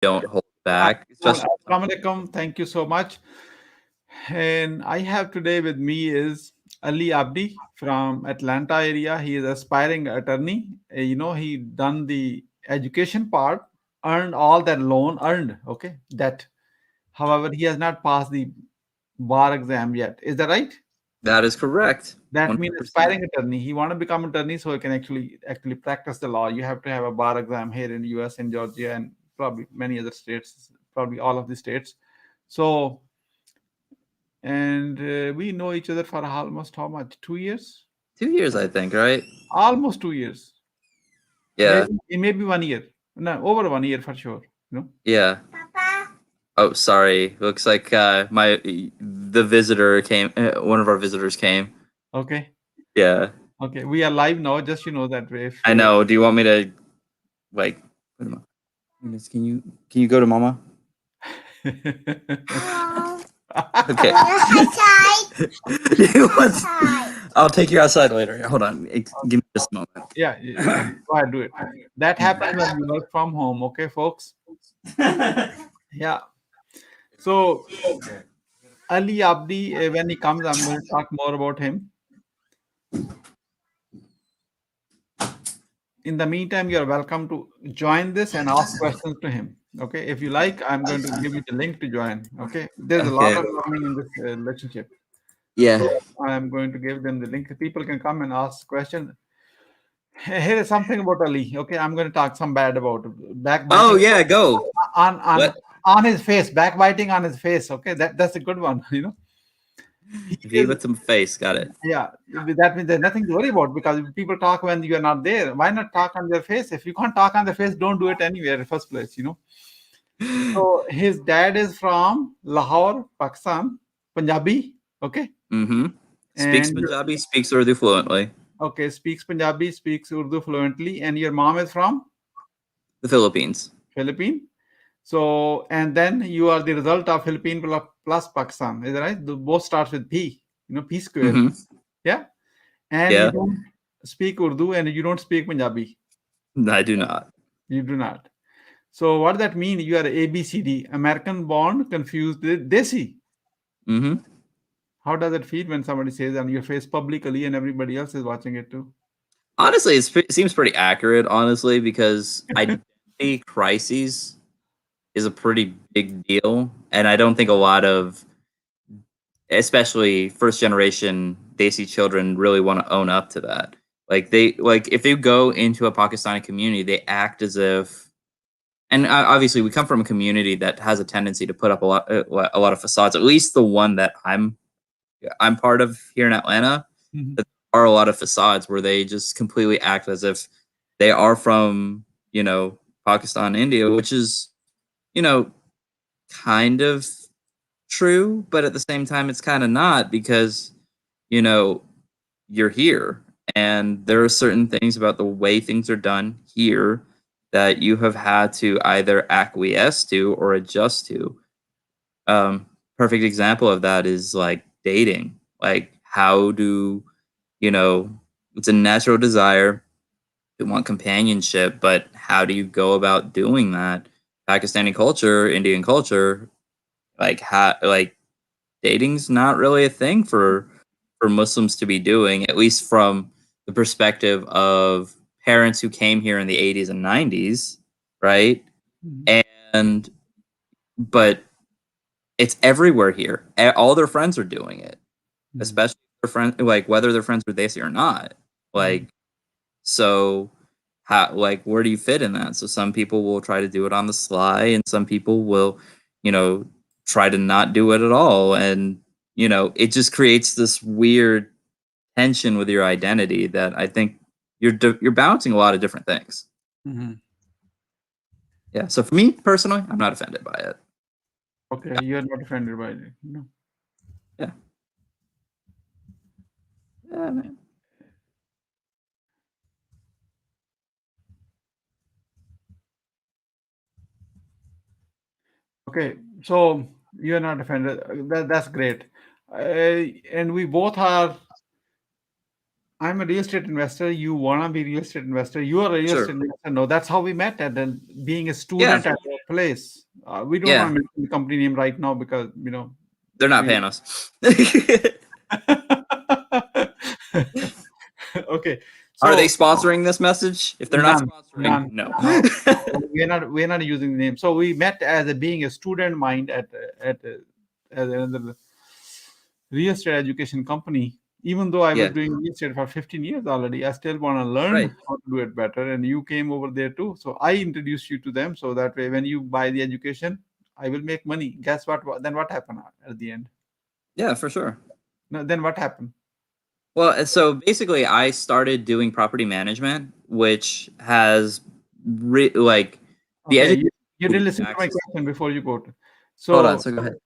don't hold back, especially. Assalamu alaikum. Thank you so much. And I have today with me is Ali Abdi from Atlanta area. He is aspiring attorney. He done the education part, earned all that loan, earned, okay, debt. However, he has not passed the bar exam yet. Is that right? That is correct. That means 100%. aspiring attorney. He want to become attorney so he can actually practice the law. You have to have a bar exam here in the US, in Georgia, and probably many other states, probably all of the states. So, and we know each other for almost how much? 2 years? 2 years, I think, right? Almost 2 years. Yeah, Maybe 1 year. No, over 1 year for sure. You know. yeah. Oh, sorry. Looks like the visitor came. One of our visitors came. Okay. Yeah, Okay. We are live now. Just that way. If I know. Do you want me to like? Put him on? Eunice, can you go to Mama? Okay. You want- I'll take you outside later. Hold on. Give me just a moment. yeah, go ahead, do it. That happens when you work from home. Okay, folks. Yeah. So Ali Abdi, when he comes, I'm going to talk more about him. In the meantime, you're welcome to join this and ask questions to him. Okay, if you like, I'm going to give you the link to join. Okay, there's a lot Okay. of learning in this relationship. Yeah. So I'm going to give them the link. People can come and ask questions. Here is something about Ali. Okay, I'm going to talk some bad about Oh backbiting yeah. Go. on on What? on his face, backbiting on his face. Okay, that's a good one. He Feed is. with some face. Got it. Yeah, that means there's nothing to worry about because people talk when you are not there. Why not talk on their face? If you can't talk on the face, don't do it anywhere in the first place. So his dad is from Lahore, Pakistan, Punjabi. Okay, Mm-hmm. Speaks and Punjabi. Speaks Urdu fluently. okay, speaks Punjabi, speaks Urdu fluently, and your mom is from The Philippines. Philippine. So and then you are the result of Philippine plus Pakistan. Is that right? Both starts with P. P square. Mm-hmm. Yeah, and you Yeah. don't speak Urdu and you don't speak Punjabi. I do not. You do not. So what does that mean? You are ABCD, American born, confused with Desi. Mm-hmm. How does it feel when somebody says on your face publicly and everybody else is watching it too? Honestly, it seems pretty accurate. Honestly, because identity crises is a pretty big deal, and I don't think a lot of, especially first generation Desi children, really want to own up to that. Like if they go into a Pakistani community, they act as if, and obviously we come from a community that has a tendency to put up a lot of facades. At least the one that I'm part of here in Atlanta, Mhm. that there are a lot of facades where they just completely act as if they are from, Pakistan, India, which is, you know, kind of true, but at the same time, it's kind of not because, you know, you're here and there are certain things about the way things are done here that you have had to either acquiesce to or adjust to. Perfect example of that is like dating. Like, how do you know? It's a natural desire to want companionship, but how do you go about doing that? Pakistani culture, Indian culture, like dating's not really a thing for Muslims to be doing, at least from the perspective of parents who came here in the 80s and 90s, right? Mhm. And but it's everywhere here. All their friends are doing it, Mhm. especially their friends, like whether their friends are Desi or not. Mhm. Like, so how, like, where do you fit in that? So some people will try to do it on the sly, and some people will, you know, try to not do it at all. And, it just creates this weird tension with your identity that I think you're balancing a lot of different things. Mhm. Yeah. So for me personally, I'm not offended by it. Okay, you are not offended by it. No. Yeah. Yeah, man. Okay, so you are not offended. That's great. And we both are. I'm a real estate investor. You wanna be real estate investor. You are a real estate Sure. investor. No, that's how we met. And then being a Yeah. student at place. We don't Yeah, want to mention the company name right now because they're not we. paying us. Okay, Are they so sponsoring this message? If they're not none, sponsoring, none, no. no. We're not using the name. So we met as being a student mind at another real estate education company. Even though I was Yeah, doing real estate for 15 years already, I still want to learn right. how to do it better. And you came over there too. So I introduced you to them. So that way, when you buy the education, I will make money. Guess what? Then what happened at the end? Yeah, for sure. No, then what happened? Well, so basically, I started doing property management, which has like the Okay, education you will didn't give you listen to my access. question before you go to. Hold on, So so go ahead.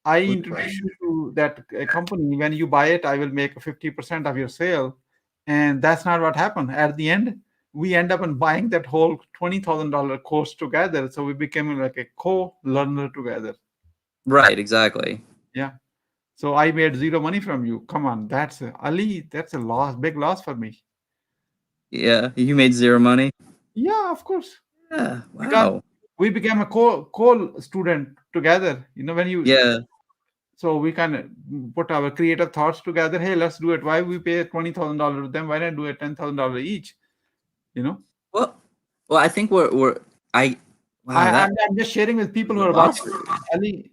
I What was the question? introduce you to that company. When you buy it, I will make 50% of your sale. And that's not what happened. At the end, we end up in buying that whole $20,000 course together. So we became like a co-learner together. Right, exactly. Yeah. So I made zero money from you. Come on, Ali. That's a loss, big loss for me. Yeah, you made zero money. Yeah, of course, Yeah, because wow. we became a co student together. When you Yeah. so we can put our creative thoughts together. Hey, let's do it. Why we pay $20,000 to them? Why not do it $10,000 each? You know, Well, well, I think we're I wow, I, that I'm, I'm just sharing with people was who a are loss watching. for you. Ali,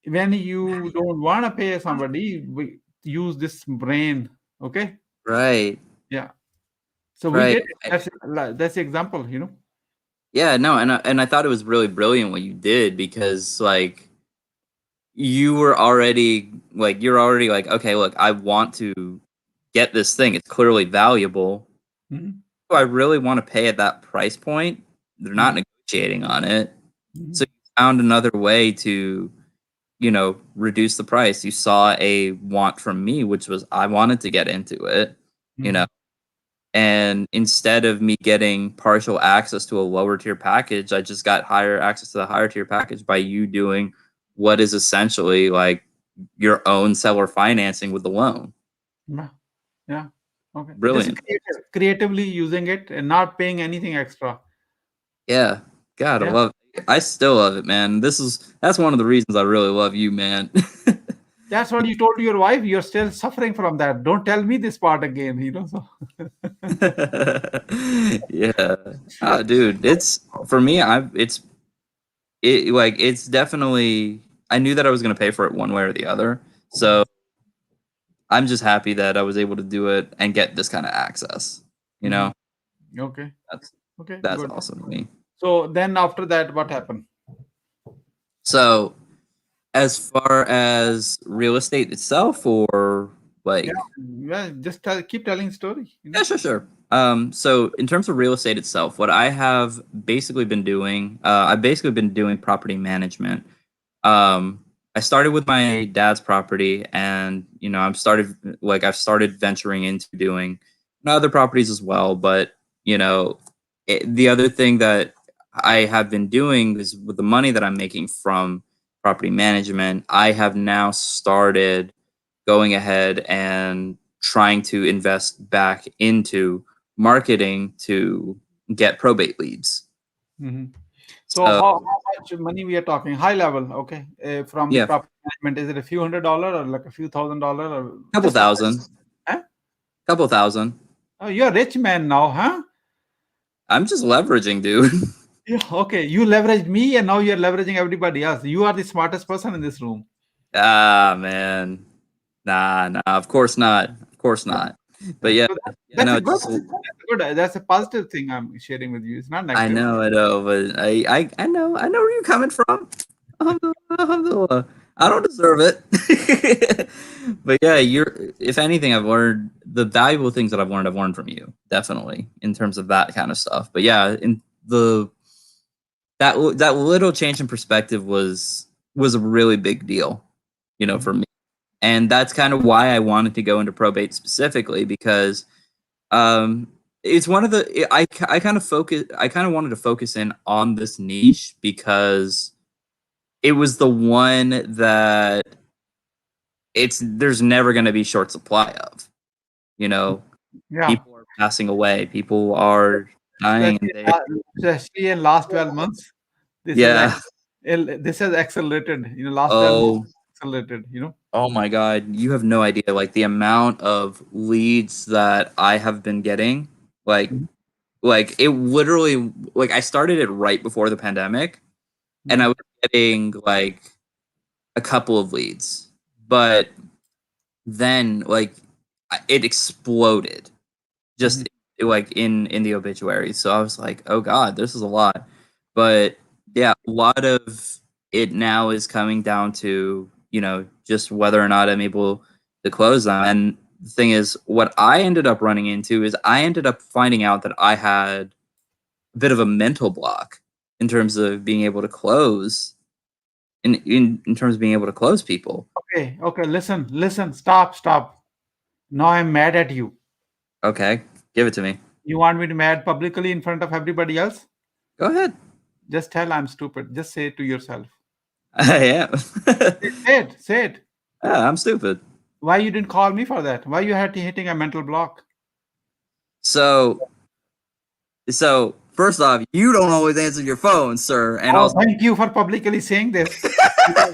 when you don't want to pay somebody, we use this brain. Okay, Right, yeah. So we right. did it. That's the example. Yeah, no, and I thought it was really brilliant what you did because like you're already like, okay, look, I want to get this thing. It's clearly valuable. Mhm, Do I really want to pay at that price point? They're not mhm, negotiating on it. So mhm, you found another way to, reduce the price. You saw a want from me, which was I wanted to get into it, you know. mhm, And instead of me getting partial access to a lower tier package, I just got higher access to the higher tier package by you doing what is essentially like your own seller financing with the loan. yeah. Yeah. Okay. Just Brilliant. creatively using it and not paying anything extra. Yeah. God, I Yeah. love I still love it, man. That's one of the reasons I really love you, man. That's what you told your wife. You're still suffering from that. Don't tell me this part again. So Yeah. Oh, dude, it's for me, it's definitely I knew that I was going to pay for it one way or the other. So I'm just happy that I was able to do it and get this kind of access. You Mhm. know, Okay. that's Okay. that's Good. awesome to me. So then after that, what happened? So as far as real estate itself, or Yeah. like, Yeah. Just keep telling story. yeah, sure, sure. So in terms of real estate itself, what I have basically been doing, I've basically been doing property management. Um, I started with my dad's property, and I've started venturing into doing other properties as well. But the other thing that I have been doing is with the money that I'm making from property management, I have now started going ahead and trying to invest back into marketing to get probate leads. Hmm. So So how much money we are talking? High level, okay. From the yeah, property management, is it a few $100 or like a few $1,000 or couple just a thousand, huh? couple thousand. Oh, you're a rich man now, huh? I'm just leveraging, dude. Yeah, okay. You leveraged me and now you're leveraging everybody else. You are the smartest person in this room. Ah, man. Nah, nah, of course not. Of course not. But Yeah. yeah, So yeah, that's no, a good, just that's a good, that's a positive thing I'm sharing with you. It's not negative. I know, but I know where you're coming from. Alhamdulillah. I don't deserve it. But yeah, if anything, I've learned the valuable things that I've learned from you, definitely, in terms of that kind of stuff. But yeah, in the that little change in perspective was a really big deal, for Mhm. me. And that's kind of why I wanted to go into probate specifically because um it's one of the I kind of wanted to focus in on this niche because it was the one that there's never going to be short supply of, you know. Yeah. People are passing away, people are dying, and Especially in last 12 months. This has Yeah. this has accelerated. Last 12 months Oh, accelerated. oh my God. You have no idea. Like the amount of leads that I have been getting. Like, Mhm, like it literally, like I started it right before the pandemic and I mhm, was getting like a couple of leads, but then like it exploded mhm. just like in the obituary. So I was like, oh God, this is a lot. But yeah, a lot of it now is coming down to, just whether or not I'm able to close them. And the thing is, what I ended up running into is I ended up finding out that I had a bit of a mental block in terms of being able to close in terms of being able to close people. Okay, okay. Listen, listen. Stop, stop. Now I'm mad at you. Okay, give it to me. You want me to mad publicly in front of everybody else? Go ahead. Just tell I'm stupid. Just say it to yourself. I am. Say it. Say it. Yeah, I'm stupid. Why you didn't call me for that? Why you had to hitting a mental block? So, so first off, you don't always answer your phone, sir, and Oh, also, thank you for publicly saying this. Because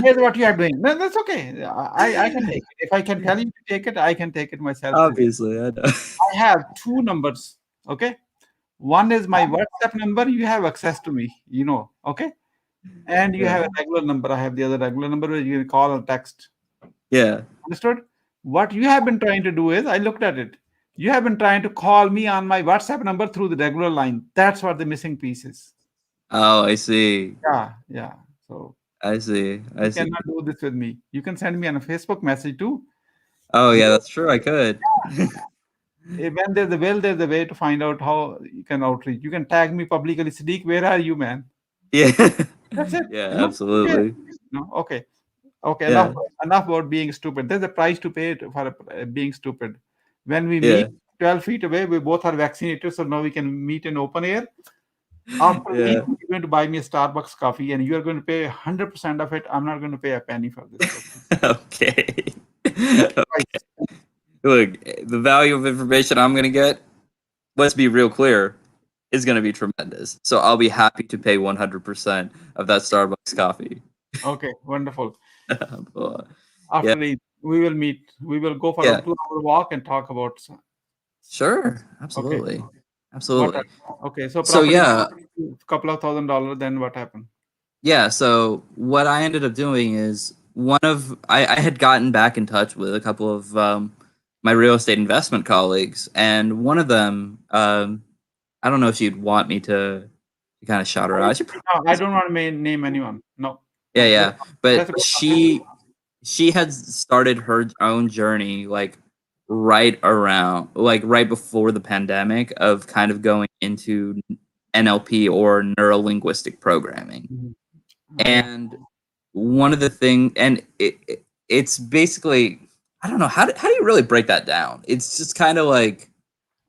here's what you are doing. No, that's okay. I can take it. If I can tell you to take it, I can take it myself too. obviously, I know. I have two numbers. Okay. One is my WhatsApp number. You have access to me, okay? And you Yeah, have a regular number. I have the other regular number where you can call or text. yeah. Understood? What you have been trying to do is, I looked at it. You have been trying to call me on my WhatsApp number through the regular line. That's what the missing piece is. Oh, I see. Yeah, yeah. So I see. you I see. cannot do this with me. You can send me on a Facebook message too. Oh, You yeah, know, that's true. I could. when there's a will, there's a way to find out how you can outreach. You can tag me publicly, Sadiq, where are you, man? Yeah. That's it. Yeah, Okay. absolutely. Okay. Okay. Yeah. Enough about being stupid. There's a price to pay for being stupid. When we Yeah. meet 12 feet away, we both are vaccinated, so now we can meet in open air. After a week, Yeah. you're going to buy me a Starbucks coffee, and you are going to pay 100% of it. I'm not going to pay a penny for this. Okay. Okay. Price. Look, the value of information I'm gonna get, let's be real clear, is gonna be tremendous. So I'll be happy to pay 100% of that Starbucks coffee. Okay. Wonderful. But, yeah, After Eid, we will meet. We will go for a yeah, 2 hour walk and talk about. sure, Okay. absolutely, What? absolutely. Okay. So So property, yeah, couple of $1,000. Then what happened? yeah. So what I ended up doing is I had gotten back in touch with a couple of my real estate investment colleagues, and one of them, I don't know if you'd want me to kind of shout her out. I should probably No, I don't want to name anyone. No, Yeah, no. yeah. Let's But go. she had started her own journey like right around like right before the pandemic of kind of going into NLP or neuro linguistic programming. Mhm. Okay. And one of the thing and it's basically I don't know how do you really break that down? It's just kind of like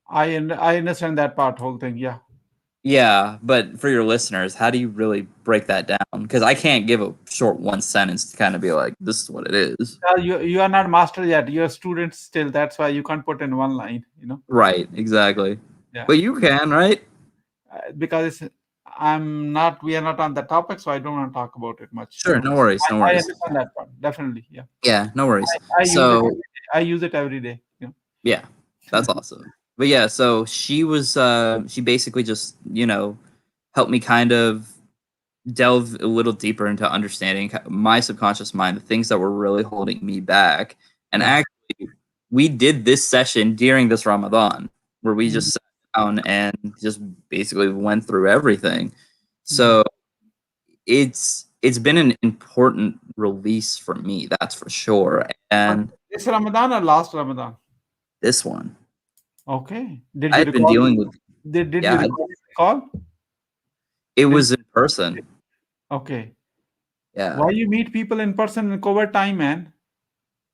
I understand that part, whole thing. Yeah. yeah, but for your listeners, how do you really break that down? Because I can't give a short one sentence to kind of be like, this is what it is. You are not master yet. You're students still. That's why you can't put in one line. Right, exactly. Yeah. But you can, right? Because I'm not. We are not on the topic, so I don't want to talk about it much. Sure, no worries, no I worries. understand that part. Definitely. Yeah. Yeah, no worries. I use it. So, Every day. I use it every day. yeah, that's awesome. But yeah, so she basically just, helped me kind of delve a little deeper into understanding my subconscious mind, the things that were really holding me back. And Yeah. actually, we did this session during this Ramadan where we Mhm. just sat down and just basically went through everything. Mhm. So it's been an important release for me, that's for sure. But And this Ramadan or last Ramadan? this one, Okay. Did I you had been record? dealing with, Did you yeah, record the call? it Did was in person. Okay. Yeah. Why you meet people in person in COVID time, man?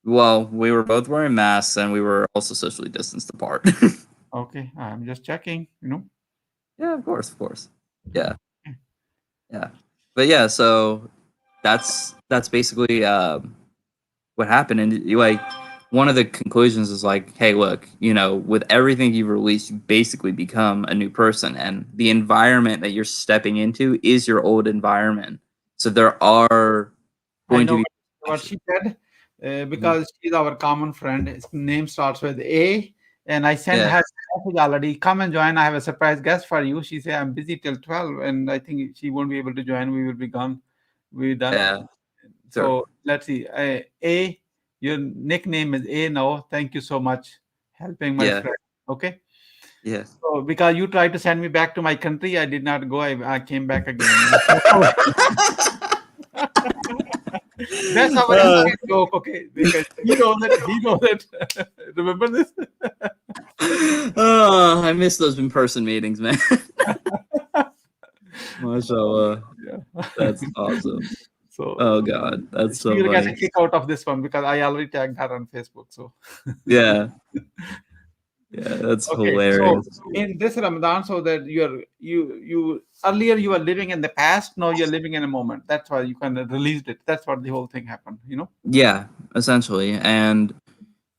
Well, we were both wearing masks and we were also socially distanced apart. Okay, I'm just checking. Yeah, of course, of course. Yeah, yeah. But yeah, so that's basically what happened. And like one of the conclusions is like, hey, look, with everything you've released, you basically become a new person, and the environment that you're stepping into is your old environment. So there are I going to know be what actions. she said Mhm. because she's our common friend. His name starts with A, and I sent Yeah, her a message already. Come and join. I have a surprise guest for you. She said I'm busy till 12, and I think she won't be able to join. We will be gone. We're done. yeah, sure, So let's see. A, your nickname is A now. Thank you so much, helping my yeah, friend. Okay. yeah. So because you tried to send me back to my country, I did not go. I came back again. That's our Uh, inside joke, okay? Because he knows it. He knows it. Remember this? oh, I miss those in-person meetings, man. Mashallah, Yeah. that's awesome. So Oh God, that's she so will get a funny. kick out of this one because I already tagged her on Facebook. So Yeah, yeah, that's okay. So hilarious. in this Ramadan, so that you earlier you were living in the past, now you're living in a moment. That's why you kind of released it. That's what the whole thing happened. Yeah, essentially, and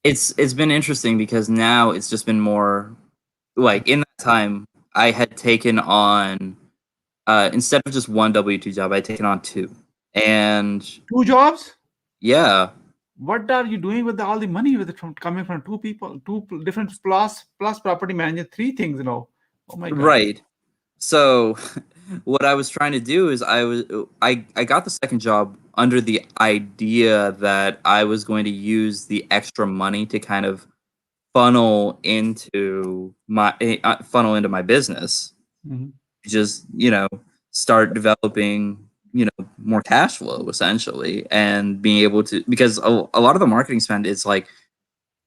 it's been interesting because now it's just been more like in that time I had taken on instead of just one W-2 job, I had taken on two, and Two jobs. yeah, What are you doing with all the money with it from coming from two people, different plus property manager, three things, Oh my God. right. So what I was trying to do is I got the second job under the idea that I was going to use the extra money to kind of funnel into my business, Mhm. just start developing more cash flow essentially, and being able to, because a lot of the marketing spend is like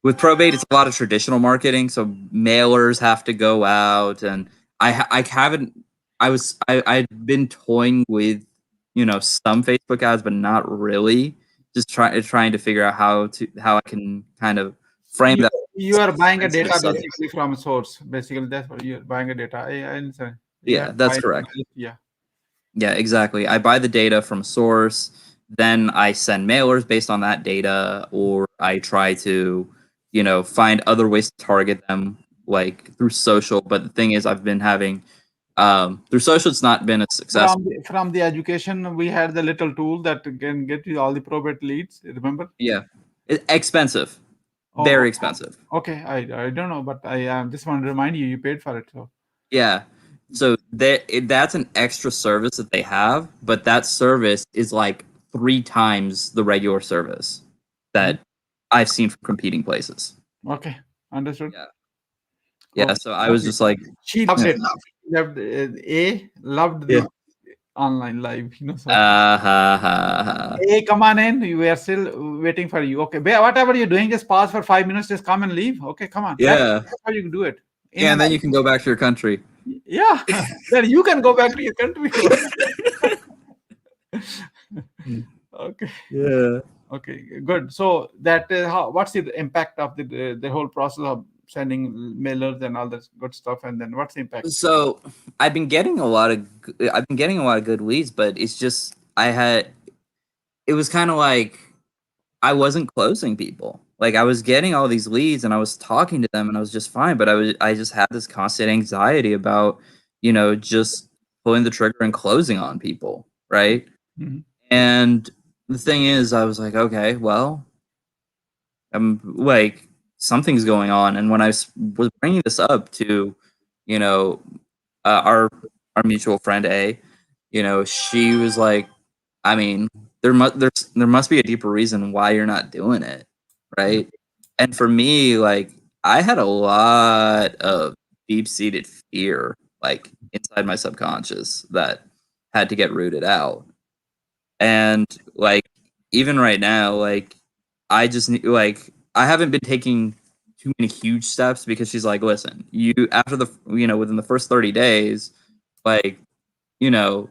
with probate, it's a lot of traditional marketing, so mailers have to go out, and I haven't I've been toying with some Facebook ads, but not really, just trying to figure out how I can kind of frame You that you are buying a sensitive data subject. basically from a source. Basically, that's what you're buying a data. I understand. You have Yeah, to buy that's it. correct. Yeah. Yeah, exactly. I buy the data from a source, then I send mailers based on that data, or I try to, find other ways to target them, like through social. But the thing is, I've been having through social, it's not been a success. From the education, we had the little tool that can get you all the probate leads. Remember? Yeah, expensive, Oh, very expensive. okay. I don't know, but I just want to remind you, you paid for it. So Yeah. So that's an extra service that they have, but that service is like three times the regular service mhm. that I've seen from competing places. Okay, understood. Yeah. Yeah. Okay, So I was okay. just like, She loved yeah. it. Loved A loved Yeah. the online live. So Ha, ha, ha. hey, come on in. We are still waiting for you. Okay, whatever you're doing, just pause for 5 minutes. Just come and leave. Okay, come on. Yeah. That's how you do it. In Yeah. and And then out. you can go back to your country. Yeah. Then you can go back to your country. Okay. Yeah. Okay. Good. So that is how. What's the impact of the whole process of sending mailers and all this good stuff? And then what's the impact? So I've been getting a lot of good leads, but it's just it was kind of like I wasn't closing people. Like I was getting all these leads and I was talking to them and I was just fine, but I just had this constant anxiety about, just pulling the trigger and closing on people, right? Mhm. And the thing is, I was like, okay, well, I'm like something's going on. And when was bringing this up to, you know, our mutual friend A, she was like, I mean, there must be a deeper reason why you're not doing it, right? And for me, like I had a lot of deep-seated fear like inside my subconscious that had to get rooted out. And like even right now, like I just need like I haven't been taking too many huge steps because she's like, listen, you after within the first 30 days, like, you know,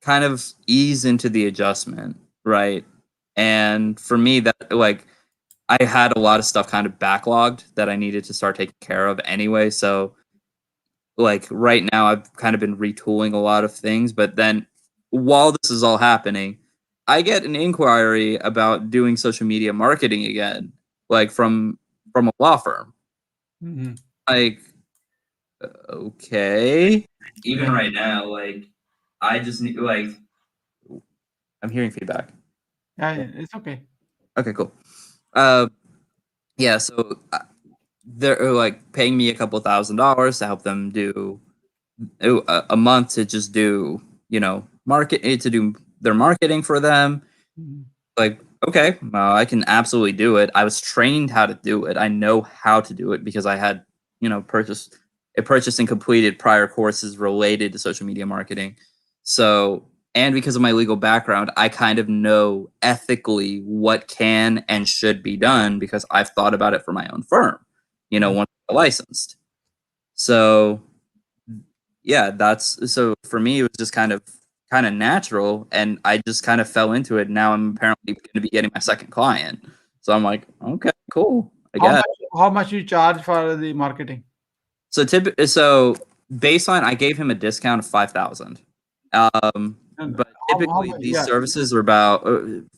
kind of ease into the adjustment, right? And for me, that like I had a lot of stuff kind of backlogged that I needed to start taking care of anyway. So like right now, I've kind of been retooling a lot of things, but then while this is all happening, I get an inquiry about doing social media marketing again. like from a law firm. Mhm. Like, okay. Even Yeah. right now, like, I just need, like, I'm hearing feedback. Yeah, yeah, it's okay. Okay, cool. Uh, yeah, so they're like paying me a couple $1,000s to help them do a month to just do, to do their marketing for them. Mhm. Like, okay, I can absolutely do it. I was trained how to do it. I know how to do it because I had, purchased and completed prior courses related to social media marketing. So, and because of my legal background, I kind of know ethically what can and should be done because I've thought about it for my own firm, Mhm. once I'm licensed. So, yeah, that's so for me it was just kind of natural and I just kind of fell into it. Now I'm apparently going to be getting my second client. So I'm like, okay, cool. I How guess. much how much you charge for the marketing? So baseline I gave him a discount of 5,000. And But how typically much? these Yeah. services are about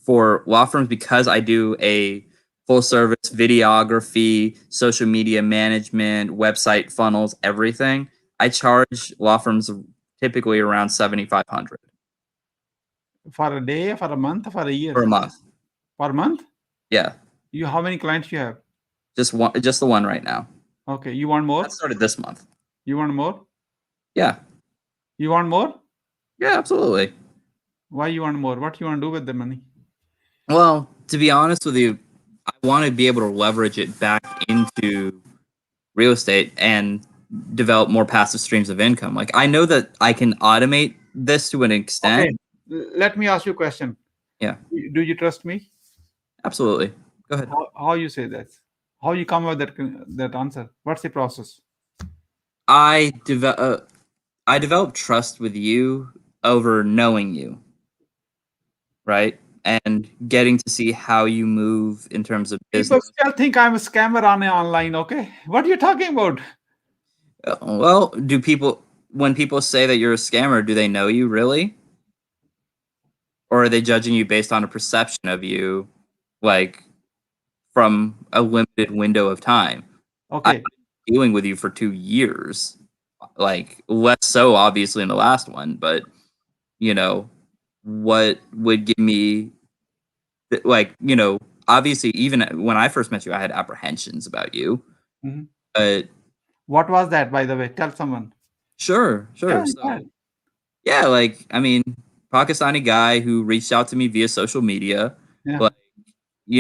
for law firms because I do a full service videography, social media management, website funnels, everything. I charge law firms typically around 7,500 For a day, for a month, for a year? per month. Per month? Yeah, You how many clients you have? just the one right now. Okay. You want That more? started this month. You want more? Yeah, You want more? yeah, absolutely. Why you want more? What you want to do with the money? Well, to be honest with you, I want to be able to leverage it back into real estate and develop more passive streams of income. Like I know that I can automate this to an extent. Okay. Let me ask you a question. Yeah, Do you trust me? absolutely. Go ahead. How you say that? How you come with that answer? What's the process? I develop I develop trust with you over knowing you, right? And getting to see how you move in terms of People business. still think I'm a scammer on online. Okay, what are you talking about? Well, do people when people say that you're a scammer, do they know you really? Or are they judging you based on a perception of you like from a limited window of time? I've Okay. been dealing with you for 2 years, like, less so obviously in the last one, but, you know, what would give me like, obviously, even when I first met you, I had apprehensions about you, Mhm. but What was that, by the way? Tell someone. sure, Yeah, sure. So, yeah, yeah, like, I mean, Pakistani guy who reached out to me via social media, yeah, like,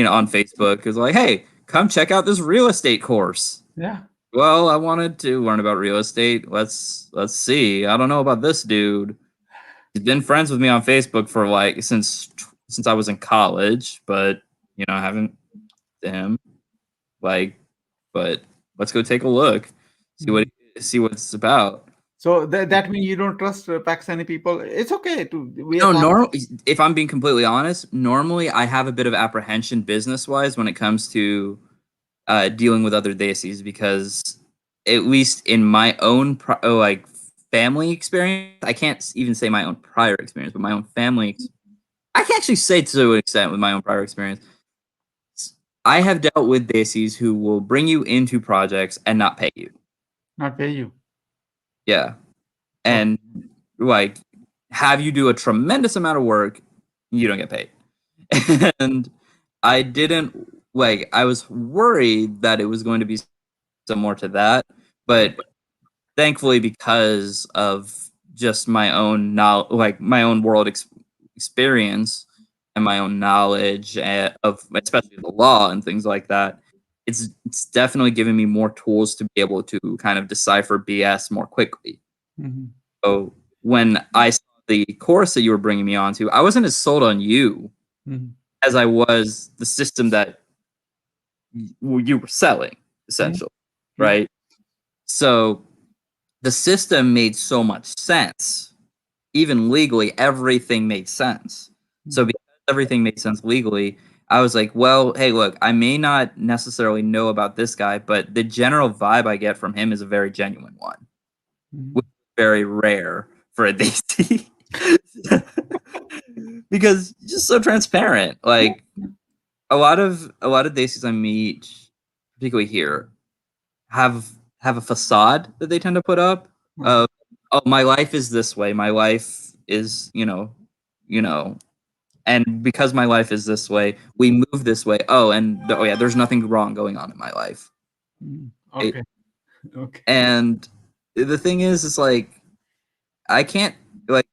on Facebook, is like, "Hey, come check out this real estate course." yeah. Well, I wanted to learn about real estate. Let's see. I don't know about this dude. He's been friends with me on Facebook for like since I was in college, but I haven't to him. Like, but let's go take a look, see what Mhm. see what it's about. So that means you don't trust Pakistani people. It's okay to we are No, talking. normal. If I'm being completely honest, normally I have a bit of apprehension business wise when it comes to dealing with other desis because at least in my own like family experience, I can't even say my own prior experience, but my own I can actually say to an extent with my own prior experience. I have dealt with desis who will bring you into projects and not pay you. Not pay you. Yeah. Okay. And like have you do a tremendous amount of work, you don't get paid. And I didn't I was worried that it was going to be similar to that, but thankfully because of just my own my own experience and my own knowledge of especially the law and things like that, it's definitely given me more tools to be able to kind of decipher BS more quickly. Mhm. So when I saw the course that you were bringing me onto, I wasn't as sold on you Mhm. as I was the system that you were selling, Mhm. essentially, Yeah. right? So the system made so much sense. Even legally, everything made sense. So Mhm. because everything made sense legally, I was like, well, hey, look, I may not necessarily know about this guy, but the general vibe I get from him is a very genuine one, Mhm. which is very rare for a Daisy. Because just so transparent. Yeah. Like, a lot of desis I meet, particularly here, have have a facade that they tend to put up Uh-huh. of, oh, my life is this way, my life is, you know, and because my life is this way, we move this way. Oh, and oh yeah, there's nothing wrong going on in my life. Right? Okay. Okay. And the thing is, it's like I can't like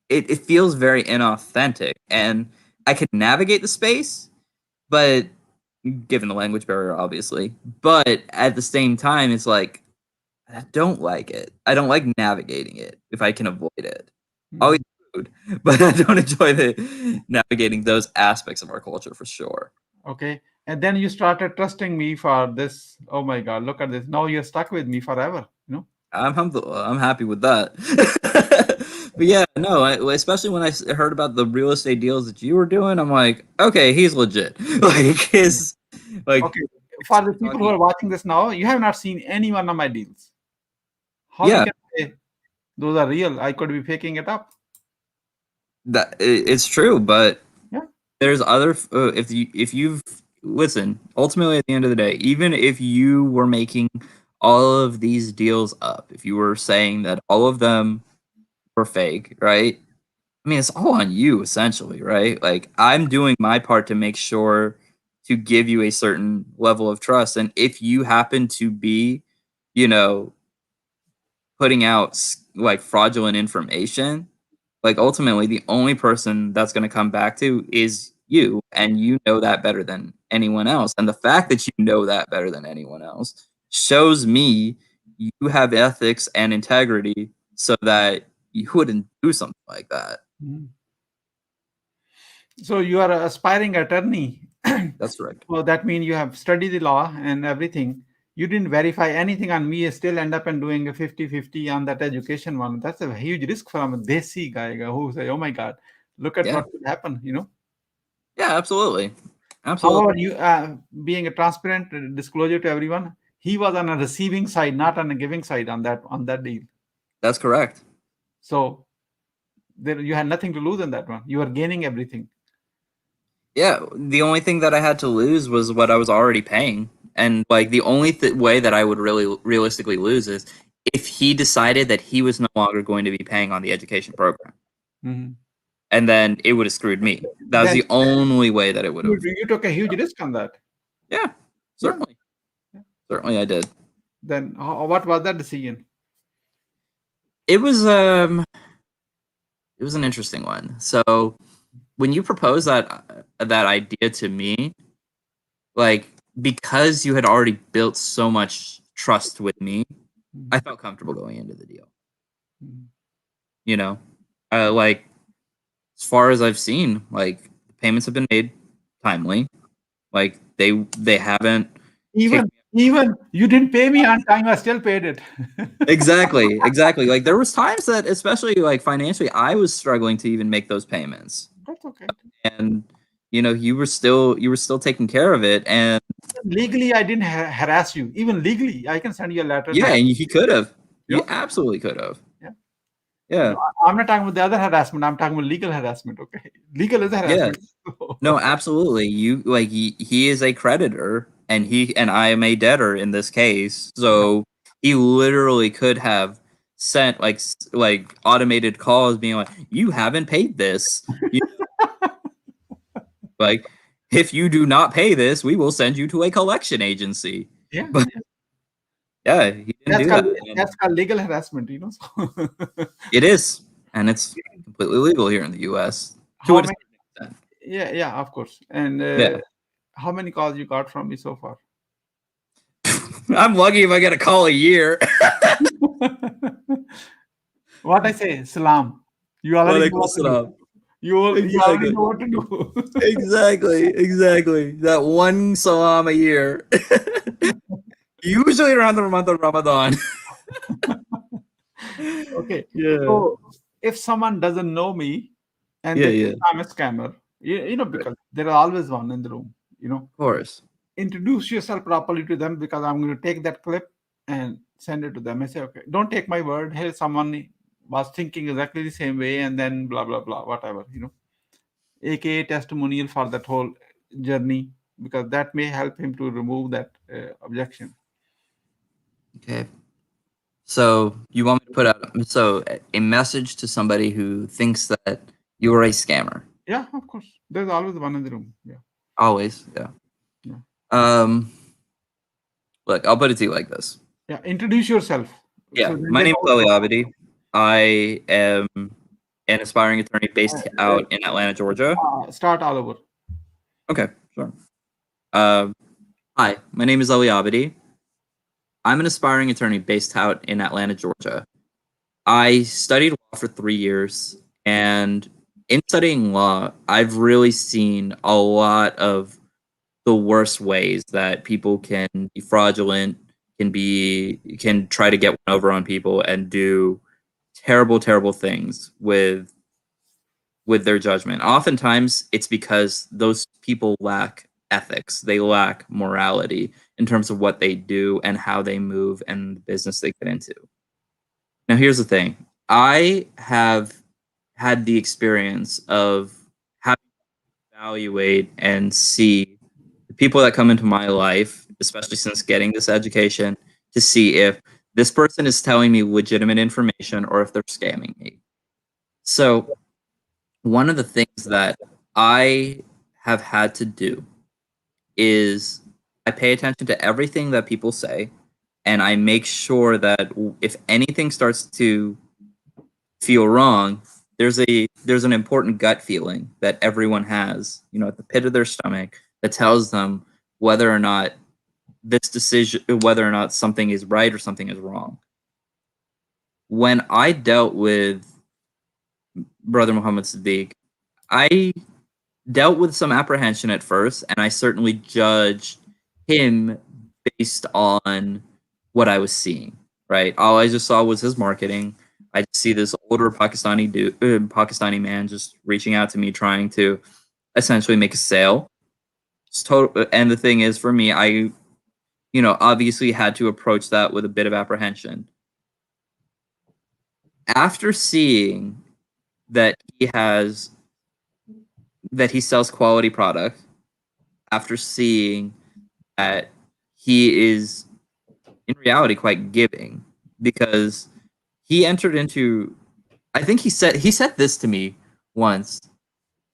it feels very inauthentic, and I could navigate the space, but given the language barrier, obviously. But at the same time, it's like I don't like it. I don't like navigating it if I can avoid it. I'll eat Mhm. food, but I don't enjoy the navigating those aspects of our culture for sure. Okay. And then you started trusting me for this. Oh my God, look at this. Now you're stuck with me forever, you know? I'm happy with that. But yeah, no, especially when heard about the real estate deals that you were doing, I'm like, okay, he's legit. Like his, like Okay. we For the started people who talking. are watching this now, you have not seen any one of my deals. How you Yeah, can say those are real? I could be faking it up. it's true, but Yeah. there's other if you've listen, ultimately at the end of the day, even if you were making all of these deals up, if you were saying that all of them were fake, right? I mean, it's all on you essentially, right? Like I'm doing my part to make sure to give you a certain level of trust, and if you happen to be, you know, putting out like fraudulent information, like ultimately the only person that's going to come back to is you, and you know that better than anyone else. And the fact that you know that better than anyone else shows me you have ethics and integrity so that you wouldn't do something like that. Mhm. So you are an aspiring attorney. That's correct. So that means you have studied the law and everything. You didn't verify anything on me, still end up and doing a 50-50 on that education one. That's a huge risk from a desi guy who say, oh my God, look at Yeah. what could happen, you know? Yeah, absolutely. Absolutely. However, you being a transparent disclosure to everyone, he was on a receiving side, not on a giving side on that deal. That's correct. So there, you had nothing to lose in that one. You are gaining everything. Yeah, the only thing that I had to lose was what I was already paying. And like the only way that I would really realistically lose is if he decided that he was no longer going to be paying on the education program. Mhm. And then it would have screwed me. That was Then the only way that it would have. you took a huge risk on that. Yeah, Yeah. certainly. Certainly I did. Then what was that decision? It was it was an interesting one. So when you proposed that idea to me, like because you had already built so much trust with me, I felt comfortable going into the deal. Mhm. You know, like as far as I've seen, like payments have been made timely. Like they haven't kicked Even me. even you didn't pay me on time, I still paid it. Exactly, exactly. Like there was times that, especially like financially, I was struggling to even make those payments, That's okay. and you were still taking care of it, and Legally, I didn't harass you. Even legally, I can send you a letter yeah, that and he could have. you You know. absolutely could have. Yeah. No, Yeah, I'm not talking about the other harassment. I'm talking about legal harassment. Okay, legal is yeah. harassment. No, absolutely. You like he is a creditor and I am a debtor in this case. Yeah. So he literally could have sent like automated calls being like, "You haven't paid this." You, like if you do not pay this, we will send you to a collection agency. Yeah, But yeah. yeah, he didn't do that. And That's called legal harassment. You know. So it is, and it's completely legal here in the US to how a many? certain extent. Yeah, yeah, of course. And Yeah. how many calls you got from me so far? I'm lucky if I get a call a year. What I say, Salam. You already know what to do. Walaikum. You already Exactly. know what to do. Exactly. Exactly. That one salam a year. Usually around the month of Ramadan. Okay. Yeah. So if someone doesn't know me and Yeah, they yeah. think I'm a scammer, you know, Right. because there are always one in the room, you know, Of course. introduce yourself properly to them because I'm going to take that clip and send it to them. I say, okay, don't take my word. Hey, someone was thinking exactly the same way and then blah, blah, blah, whatever, you know, aka testimonial for that whole journey. because that may help him to remove that objection. Okay. So you want me to put out a message to somebody who thinks that you are a scammer? Yeah, of course. There's always one in the room. Yeah. Always, yeah. Yeah. Um, Look, I'll put it to you like this. Yeah. Introduce yourself. So Yeah, then my they name know. is Ali Abedi. I am an aspiring attorney based out in Atlanta, Georgia. Start all over. Okay, sure. Um, Hi, my name is Ali Abedi. I'm an aspiring attorney based out in Atlanta, Georgia. I studied law for 3 years, and in studying law, I've really seen a lot of the worst ways that people can be fraudulent, can try to get one over on people and do terrible, terrible things with their judgment. Oftentimes, it's because those people lack ethics. They lack morality in terms of what they do and how they move and the business they get into. Now, here's the thing. I have had the experience of having to evaluate and see the people that come into my life, especially since getting this education, to see if this person is telling me legitimate information or if they're scamming me. So, one of the things that I have had to do is I pay attention to everything that people say, and I make sure that if anything starts to feel wrong, there's an important gut feeling that everyone has, at the pit of their stomach that tells them whether or not this decision, whether or not something is right or something is wrong. When I dealt with Brother Muhammad Siddiq, I dealt with some apprehension at first, and I certainly judged him based on what I was seeing. Right, all I just saw was his marketing. I just see this older Pakistani man just reaching out to me, trying to essentially make a sale. And the thing is, for me, I, obviously had to approach that with a bit of apprehension. After seeing that he sells quality product, after seeing that he is in reality quite giving, because he entered into, I think he said this to me once.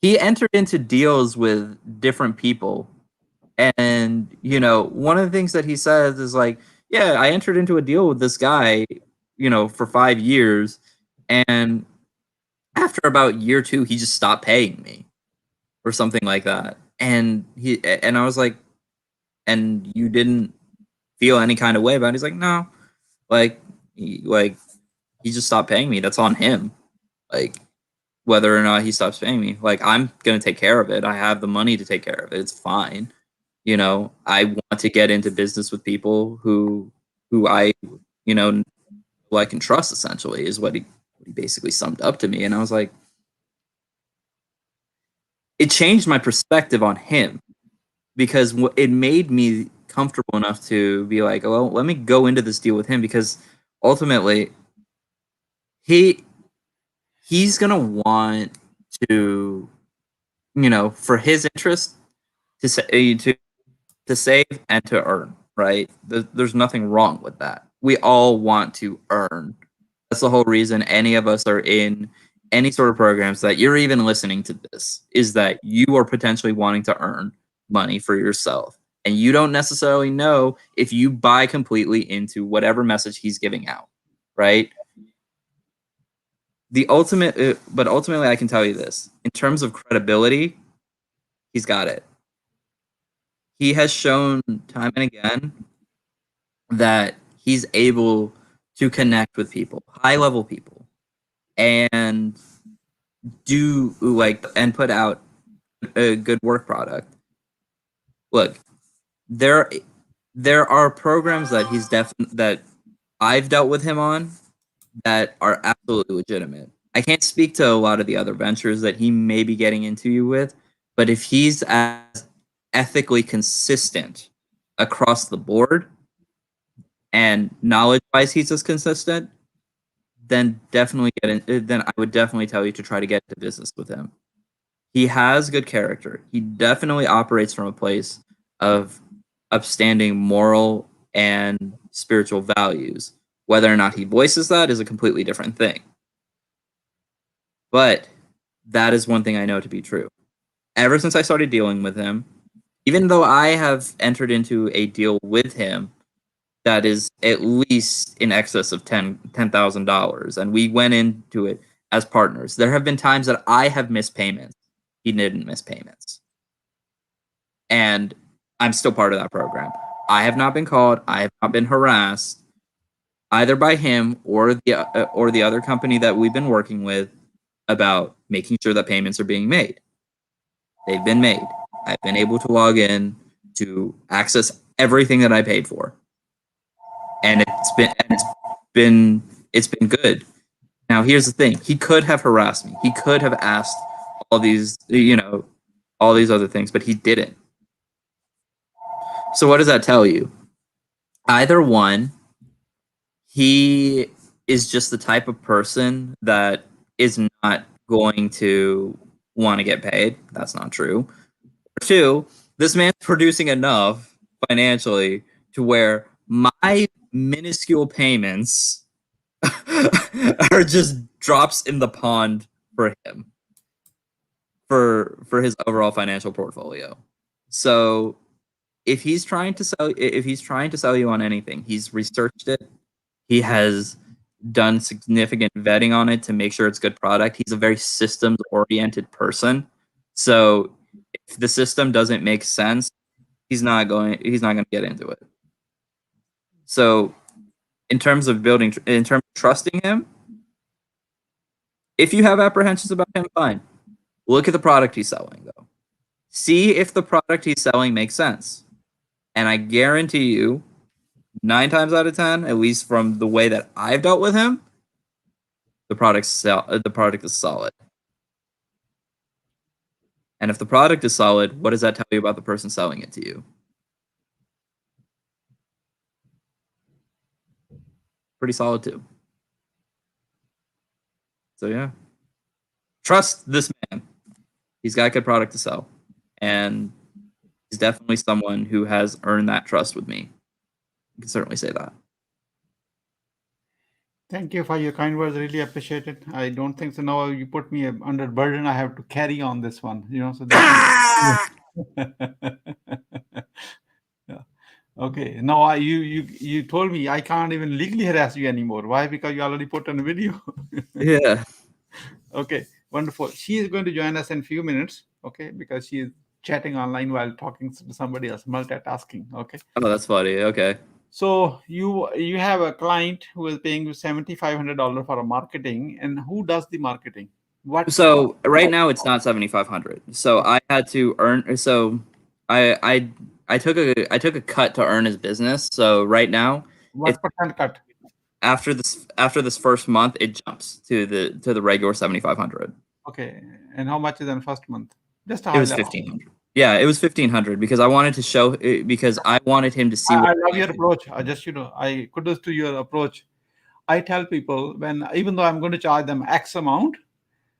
He entered into deals with different people, and one of the things that he says is like, yeah, I entered into a deal with this guy, for 5 years, and after about year two he just stopped paying me or something like that. And I was like, and you didn't feel any kind of way about it? He's like, no, like he just stopped paying me. That's on him. Like, whether or not he stops paying me, like, I'm gonna take care of it. I have the money to take care of it. It's fine. I want to get into business with people who I, who I can trust, essentially, is what he basically summed up to me. And I was like, it changed my perspective on him, because it made me comfortable enough to be like, well, let me go into this deal with him, because ultimately he he's gonna want to, for his interest, to say to save and to earn, right? There's nothing wrong with that. We all want to earn. That's the whole reason any of us are in any sort of programs, that you're even listening to this, is that you are potentially wanting to earn money for yourself. And you don't necessarily know if you buy completely into whatever message he's giving out, right? But ultimately, I can tell you this: in terms of credibility, he's got it. He has shown time and again that he's able to connect with people, high level people, and and put out a good work product. Look, there there are programs that that I've dealt with him on that are absolutely legitimate. I can't speak to a lot of the other ventures that he may be getting into you with, but if he's as ethically consistent across the board, and knowledge wise he's as consistent, then definitely then I would definitely tell you to try to get into business with him. He has good character. He definitely operates from a place of upstanding moral and spiritual values. Whether or not he voices that is a completely different thing. But that is one thing I know to be true. Ever since I started dealing with him, even though I have entered into a deal with him that is at least in excess of $10,000, and we went into it as partners. There have been times that I have missed payments. He didn't miss payments. And I'm still part of that program. I have not been called. I have not been harassed either by him or the other company that we've been working with about making sure that payments are being made. They've been made. I've been able to log in to access everything that I paid for. And it's been good. Now here's the thing. He could have harassed me. He could have asked all these, all these other things, but he didn't. So what does that tell you? Either one, he is just the type of person that is not going to want to get paid. That's not true. Or two, this man's producing enough financially to where my minuscule payments are just drops in the pond for him for his overall financial portfolio. So if he's trying to sell you on anything, he's researched it. He has done significant vetting on it to make sure it's good product. He's a very systems oriented person. So if the system doesn't make sense, he's not going to get into it. So in terms of trusting him, if you have apprehensions about him, fine. Look at the product he's selling though. See if the product he's selling makes sense. And I guarantee you, 9 times out of 10, at least from the way that I've dealt with him, the product is solid. And if the product is solid, what does that tell you about the person selling it to you? Pretty solid too. So yeah, trust this man. He's got a good product to sell, and he's definitely someone who has earned that trust with me. You can certainly say that. Thank you for your kind words. Really appreciate it. I don't think so. Now you put me under burden. I have to carry on this one. So that. Yeah. Okay. Now you told me I can't even legally harass you anymore. Why? Because you already put on a video. Yeah. Okay. Wonderful. She is going to join us in a few minutes. Okay, because she is chatting online while talking to somebody else, multitasking. Okay. Oh, that's funny. Okay. So you have a client who is paying you $7,500 for a marketing, and who does the marketing? So right now it's not $7,500. So I had to earn. So I took a cut to earn his business. So right now, What percent cut? After this first month, it jumps to the regular 7,500. Okay, and how much is in first month? Just a It high was level. 1,500. Yeah, it was 1,500 because I wanted to show because I wanted him to see. I love your approach. I just I kudos to your approach. I tell people even though I'm going to charge them X amount,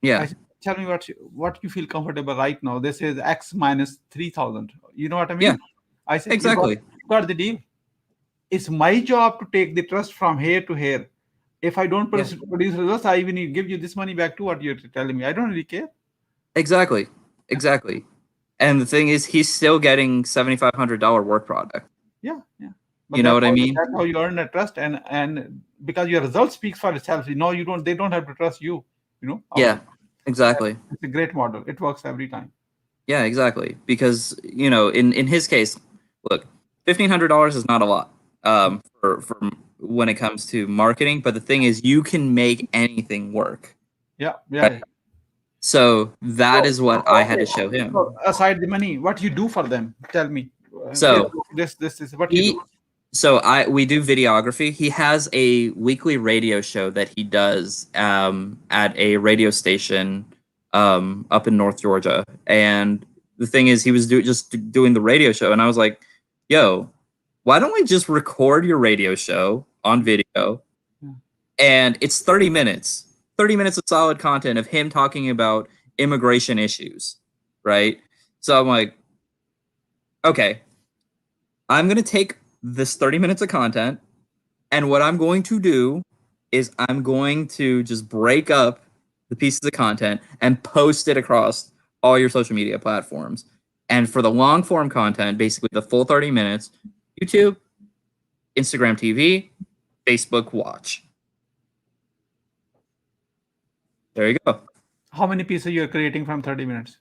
Yeah. I say, tell me what you feel comfortable right now. This is X minus 3,000. You know what I mean? Yeah. I say Exactly. You got the deal. It's my job to take the trust from here to here. If I don't produce results, I even give you this money back to what you're telling me. I don't really care. Exactly. And the thing is, he's still getting $7,500 work product. Yeah. But you know what I mean? That's how you earn that trust, and because your result speaks for itself. You don't. They don't have to trust you. Yeah. Exactly. It's a great model. It works every time. Yeah, exactly. Because in his case, look, $1,500 is not a lot for when it comes to marketing. But the thing is, you can make anything work. Yeah. Right? So that is what I had to show him. So aside the money, what you do for them? Tell me. So this is what you do. So we do videography. He has a weekly radio show that he does at a radio station up in North Georgia. And the thing is, he was just doing the radio show, and I was like, "Yo, why don't we just record your radio show on video?" And it's 30 minutes. 30 minutes of solid content of him talking about immigration issues, right? So I'm like, okay. I'm going to take this 30 minutes of content, and what I'm going to do is I'm going to just break up the pieces of content and post it across all your social media platforms. And for the long form content, basically the full 30 minutes, YouTube, Instagram TV, Facebook Watch. There you go. How many pieces you're creating from 30 minutes?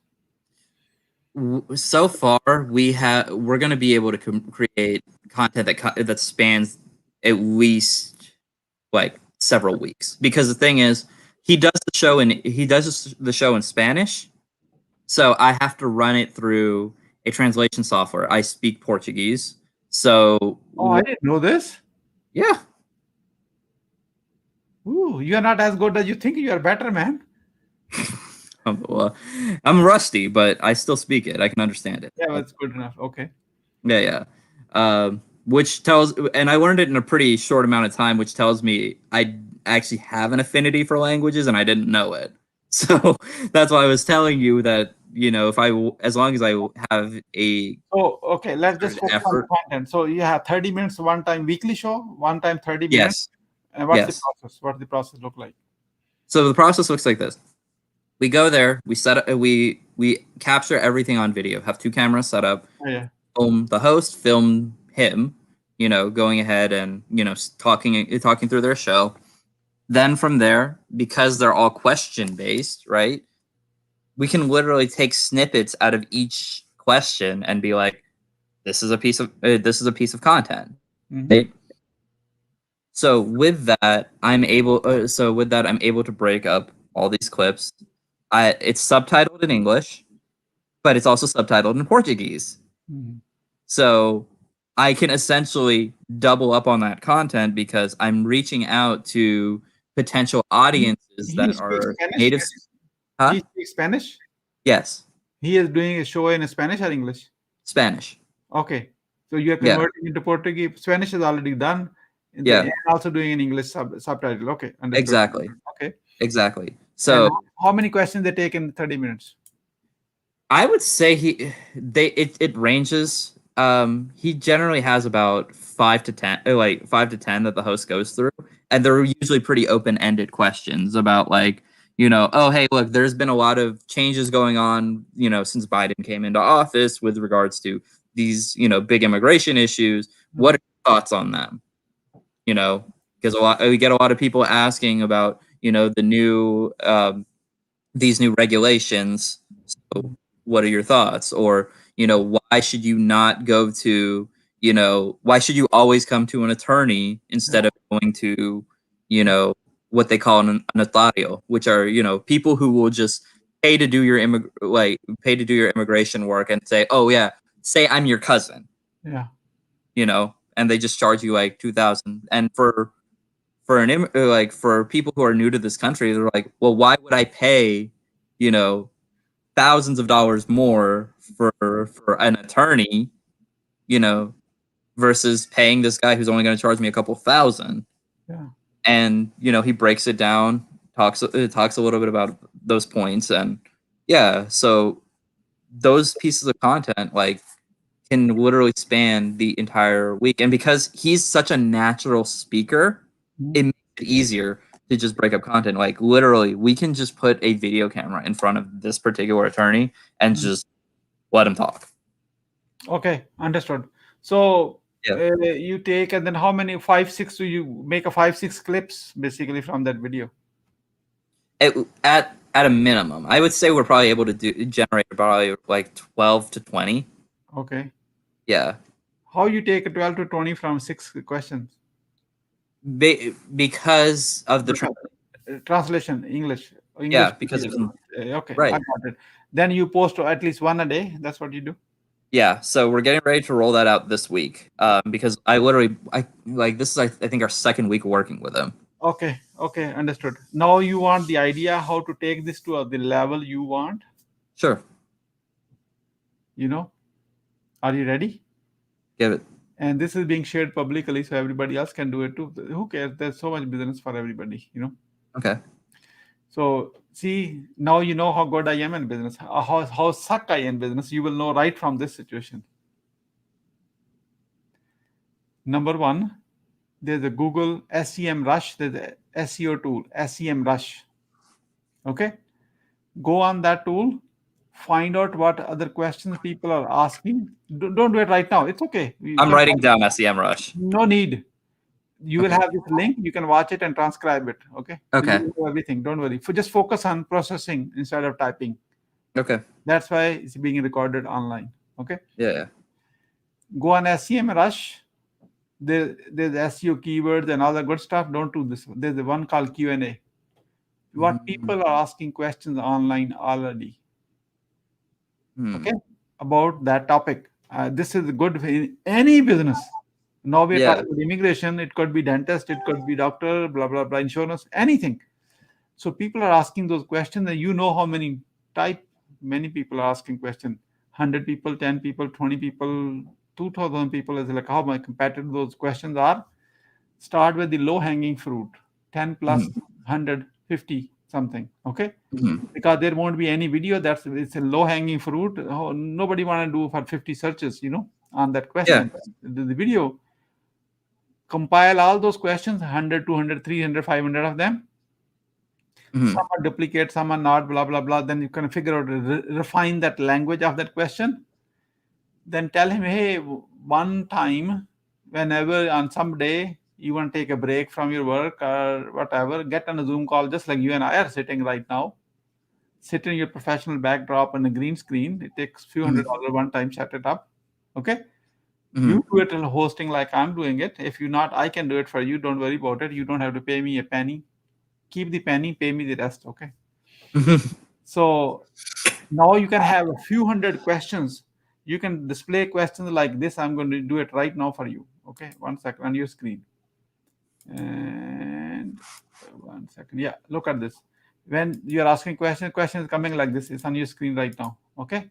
So far, we're going to be able to create content that spans at least like several weeks, because the thing is, he does the show in Spanish, so I have to run it through a translation software. I speak Portuguese, so Oh, I didn't know this. yeah. Ooh, you are not as good as you think. You are better, man. Well, I'm rusty, but I still speak it. I can understand it. Yeah, that's good enough. Okay. Yeah, yeah. Which tells, and I learned it in a pretty short amount of time, which tells me I actually have an affinity for languages, and I didn't know it. So that's why I was telling you that, as long as I have a So, okay, let's just concerted focus on the effort. content. So you have 30 minutes one time weekly show, one time 30 minutes. Yes, And what's the yes. process? What the process look like? So the process looks like this: we go there, we set up, we capture everything on video. Have two cameras set up. Oh, yeah. Film the host, film him, going ahead and talking through their show. Then from there, because they're all question based, right? We can literally take snippets out of each question and be like, this is a piece of content. Mhm. Right? So with that, I'm able to break up all these clips. It's subtitled in English, but it's also subtitled in Portuguese. Mhm. So I can essentially double up on that content because I'm reaching out to potential He, audiences he that speaks are Spanish. native. Huh? He speaks Spanish. Yes, He is doing a show in Spanish or English. Spanish. Okay. So you are Yeah, converting into Portuguese. Spanish is already done. yeah, And also doing an English subtitle. Okay, understood. exactly, Okay. exactly. And So how many questions they take in 30 minutes? I would say it ranges. He generally has about 5 to 10, like 5 to 10 that the host goes through, and they're usually pretty open ended questions about, like, oh, hey, look, there's been a lot of changes going on, since Biden came into office with regards to these, big immigration issues. What are your thoughts on them? Because we get a lot of people asking about, the new these new regulations. So what are your thoughts? Or, why should you not go to, why should you always come to an attorney instead Yeah. of going to, you know, what they call an notario, which are, people who will just pay to do your immigration work and say, oh yeah, say I'm your cousin, Yeah. and they just charge you like 2,000. And for people who are new to this country, they're like, well, why would I pay, you know, thousands of dollars more for an attorney, you know, versus paying this guy who's only going to charge me a couple thousand. Yeah. And he breaks it down, talks a little bit about those points, and yeah, so those pieces of content like can literally span the entire week. And because he's such a natural speaker, Mhm. it makes it easier to just break up content. Like literally, we can just put a video camera in front of this particular attorney and Mhm. just let him talk. Okay, understood. So Yeah. you take, and then how many, five, six, do you make a five, six clips basically from that video? At a minimum, I would say we're probably able to generate probably like 12 to 20. Okay. Yeah. How you take a 12 to 20 from six questions? Because of the Translation, English, English yeah, because videos. of Okay, I right. got it. Then you post at least one a day. That's what you do. Yeah, so we're getting ready to roll that out this week. Because I like this is I think our second week working with him. Okay, okay, understood. Now you want the idea how to take this to the level you want. Sure, You know, are you ready? give it. And this is being shared publicly, so everybody else can do it too. Who cares? There's so much business for everybody. Okay. So see, now you know how good I am in business. How suck I in business. You will know right from this situation. Number one, there's a Google SEM Rush. There's a SEO tool, SEM Rush. Okay, go on that tool, find out what other questions people are asking. Don't do it right now. It's okay. You I'm can, writing down SEM Rush. no need. You will Okay. have this link. You can watch it and transcribe it. Okay, you Okay. will do everything. Don't worry. Just focus on processing instead of typing. Okay. That's why it's being recorded online. Okay, Yeah. go on SEM Rush. There's SEO keywords and all the good stuff. Don't do this. There's the one called Q&A. What Mm-hmm. people are asking questions online already. Hmm. Okay, about that topic. This is good for any business. Now we're Yeah. talking about immigration. It could be dentist. It could be doctor. Blah blah blah. Insurance. Anything. So people are asking those questions, and you know how many people are asking questions. 100 people, 10 people, 20 people, 2,000 people is like how my competitive those questions are. Start with the low hanging fruit, 10 plus, Mm-hmm. 100, 50 something. Okay, Mm-hmm. because there won't be any video. It's a low hanging fruit. Oh, nobody want to do for 50 searches, on that Yeah. question. The video, compile all those questions, 100, 200, 300, 500 of them. Some Mm-hmm. are duplicate, some are not, blah blah blah. Then you can figure out, refine that language of that question. Then tell him, hey, one time, whenever on some day you want to take a break from your work or whatever, get on a Zoom call just like you and I are sitting right now. Sit in your professional backdrop on a green screen. It takes few $100 one time, set it up. Okay. Mm-hmm. You do it in hosting like I'm doing it. If you not, I can do it for you. Don't worry about it. You don't have to pay me a penny. Keep the penny, pay me the rest. Okay. Mm-hmm. So now you can have a few hundred questions. You can display questions like this. I'm going to do it right now for you. Okay, 1 second on your screen. And 1 second. Yeah, look at this. When you're asking questions coming like this. It's on your screen right now. Okay.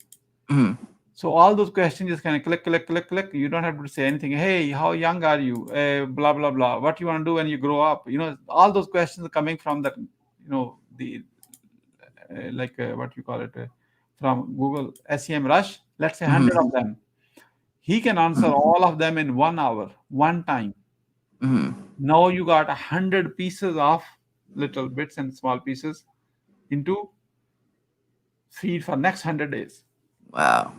Mm-hmm. So all those questions just kind of click, click, click, click. You don't have to say anything. Hey, how young are you? Blah blah blah. What you want to do when you grow up? All those questions are coming from that. The like what you call it, from Google SEM Rush. Let's say 100 Mm-hmm. of them. He can answer all of them in 1 hour, one time. Mm-hmm. Now you got 100 pieces of little bits and small pieces into feed for next 100 days. Wow.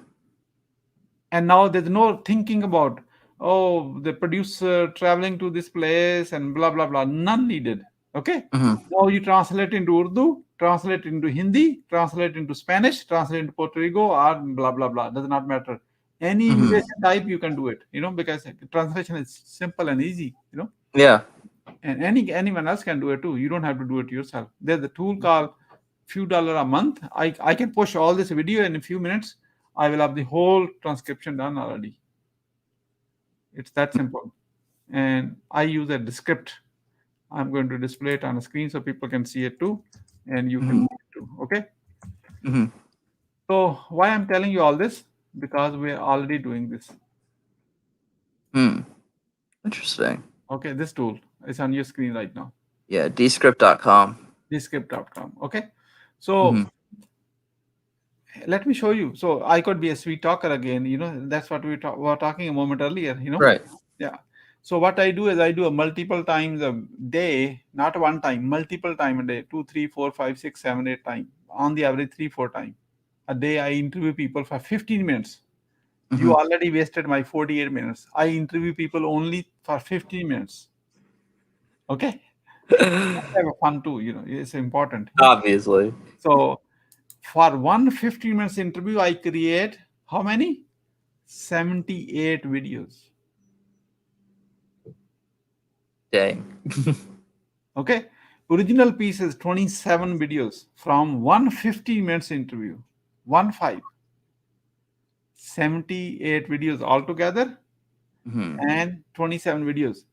And now there's no thinking about, oh, the producer traveling to this place and blah blah blah. None needed. Okay. Mm-hmm. Now you translate into Urdu, translate into Hindi, translate into Spanish, translate into Puerto Rico, or blah blah blah. Does not matter. Any Mm-hmm. immigration type you can do it. Because translation is simple and easy. Yeah. And anyone else can do it too. You don't have to do it yourself. There's a tool called few dollar a month. I can push all this video in a few minutes. I will have the whole transcription done already. It's that simple. And I use a script. I'm going to display it on a screen so people can see it too, and you can Mm-hmm. see it too. Okay. Mm-hmm. So why I'm telling you all this? Because we're already doing this. Hmm. Interesting. Okay, this tool is on your screen right now. Yeah. Descript.com. Descript.com. Okay. So Mm-hmm. let me show you. So I could be a sweet talker again. That's what were talking a moment earlier. Right. Yeah. So what I do is I do a multiple times a day, not one time, multiple time a day, 2, 3, 4, 5, 6, 7, 8 times. On the average, 3, 4 times a day. I interview people for 15 minutes. You Mm-hmm. already wasted my 48 minutes. I interview people only for 15 minutes. Okay. Have a fun too. It's important. Obviously. So for one 15 minutes interview, I create how many? 78 videos. Dang. Okay. Original piece is 27 videos from 150 minutes interview. 1 5. 78 videos altogether Mm-hmm. and 27 videos.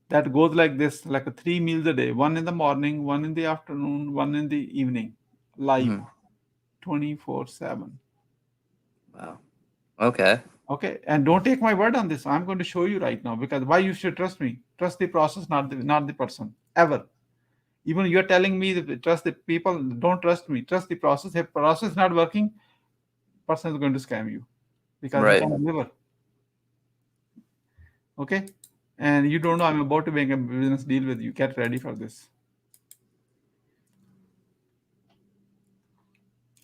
That goes like this, like 3 meals a day. One in the morning, one in the afternoon, one in the evening. Live. Mm-hmm. 24/7. Wow. Okay. Okay, and don't take my word on this. I'm going to show you right now, because why you should trust me. Trust the process, not the person. Ever. Even you're telling me that trust the people, don't trust me. Trust the process. If process is not working, person is going to scam you because he Right. can deliver. Okay. And you don't know I'm about to make a business deal with you. Get ready for this.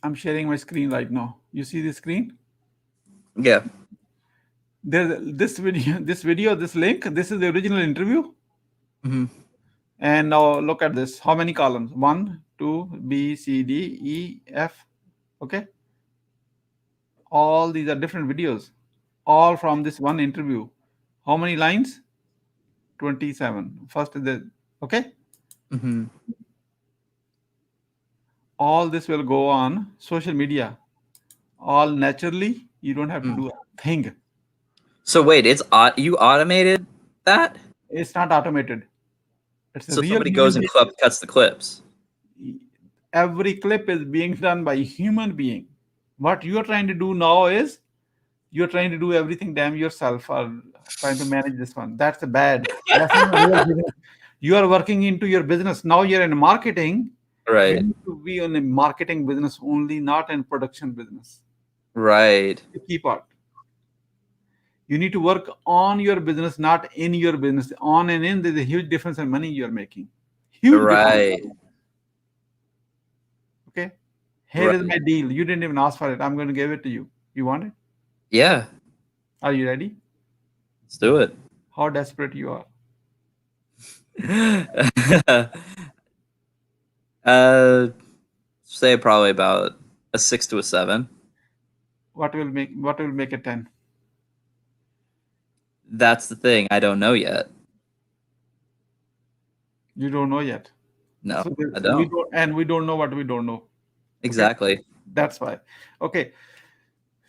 I'm sharing my screen right now. You see the screen? Yeah. There's this link. This is the original interview. Hmm. And now look at this. How many columns? One, two, B, C, D, E, F. Okay. All these are different videos, all from this one interview. How many lines? 27. First is the, okay. Hmm. All this will go on social media, all naturally. You don't have to do a thing. So wait, you automated that? It's not automated. It's a So real somebody human goes and being. cuts the clips. Every clip is being done by a human being. What you are trying to do now is you're trying to do everything damn yourself, or trying to manage this one. That's bad. That's not a real business. You are working into your business. Now you're in marketing. You Right. need to be in a marketing business only, not in production business. Right. The key part. You need to work on your business, not in your business. On and in, there's a huge difference in money you're making. Huge difference. Right. Okay. Here is Right. my deal. You didn't even ask for it. I'm going to give it to you. You want it? Yeah. Are you ready? Let's do it. How desperate you are. uh, say probably about a 6 to a 7. What will make a 10? That's the thing. I don't know yet. You don't know yet. No, So I we don't. don't, and we don't know what we don't know. Okay. Exactly. That's why. Okay.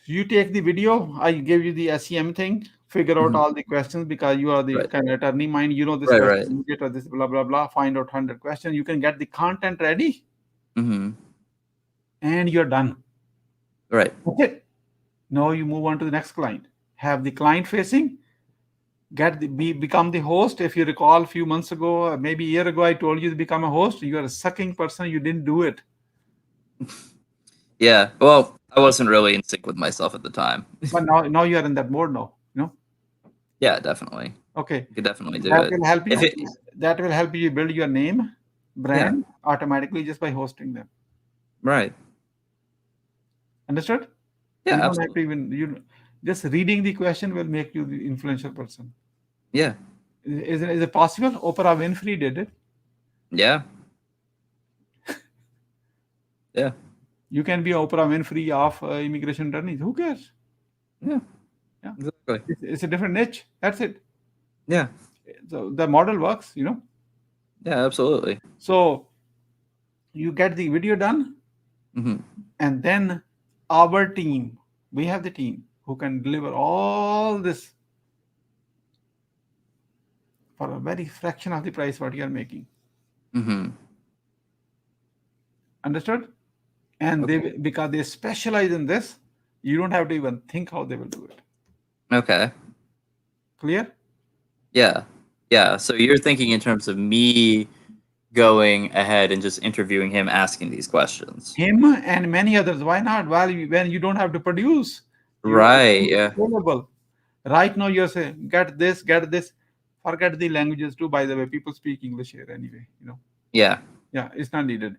You take the video. I give you the SEM thing. Figure out Hmm. all the questions because you are the Right. kind of attorney mind. You know this Right. question, Right. you get this blah blah blah. Find out 100 questions. You can get the content ready, Hmm. and you're done. Right. Okay. Now you move on to the next client. Have the client facing. Become the host. If you recall, a few months ago, maybe a year ago, I told you to become a host. You are a sucking person. You didn't do it. Yeah. Well, I wasn't really in sync with myself at the time. But now you are in that mode now. Yeah, definitely. Okay. You could definitely do That it. will help If you. it, That will help you build your name, yeah. brand automatically just by hosting them. Right. Understood? Yeah, You don't have to absolutely. even just reading the question will make you the influential person. Yeah. Is it possible? Oprah Winfrey did it. Yeah. Yeah. You can be Oprah Winfrey of immigration attorneys. Who cares? Yeah. Yeah, Exactly. it's a different niche. That's it. Yeah. So the model works. Yeah, absolutely. So you get the video done, Hmm. and then our team, we have the team who can deliver all this for a very fraction of the price what you are making. Hmm. Understood? And Okay. because they specialize in this, you don't have to even think how they will do it. Okay. Clear? Yeah. Yeah. So you're thinking in terms of me going ahead and just interviewing him, asking these questions. Him and many others. Why not? When you don't have to produce, you Right. Yeah. available. Right now, you're saying, get this. Forget the languages too. By the way, people speak English here anyway. Yeah. Yeah, it's not needed.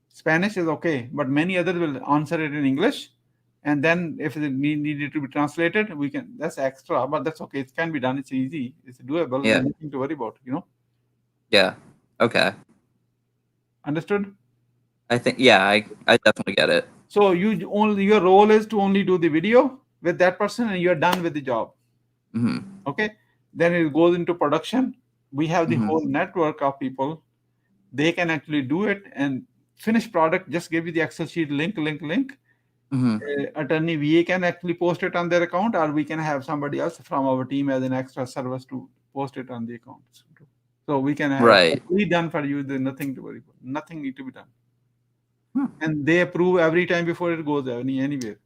Spanish is okay, but many others will answer it in English. And then if it needed to be translated, we can. That's extra, but that's okay. It can be done. It's easy. It's doable. Yeah. And nothing to worry about. Yeah. Okay. Understood? I think, yeah, I definitely get it. So your role is to only do the video with that person, and you're done with the job. Hmm. Okay. Then it goes into production. We have the Hmm. whole network of people. They can actually do it and finished product. Just give you the Excel sheet link. Hmm. Attorney VA can actually post it on their account, or we can have somebody else from our team as an extra service to post it on the account. So we can have Right. fully done for you. There's nothing to worry about. Nothing need to be done. Hmm. And they approve every time before it goes anywhere.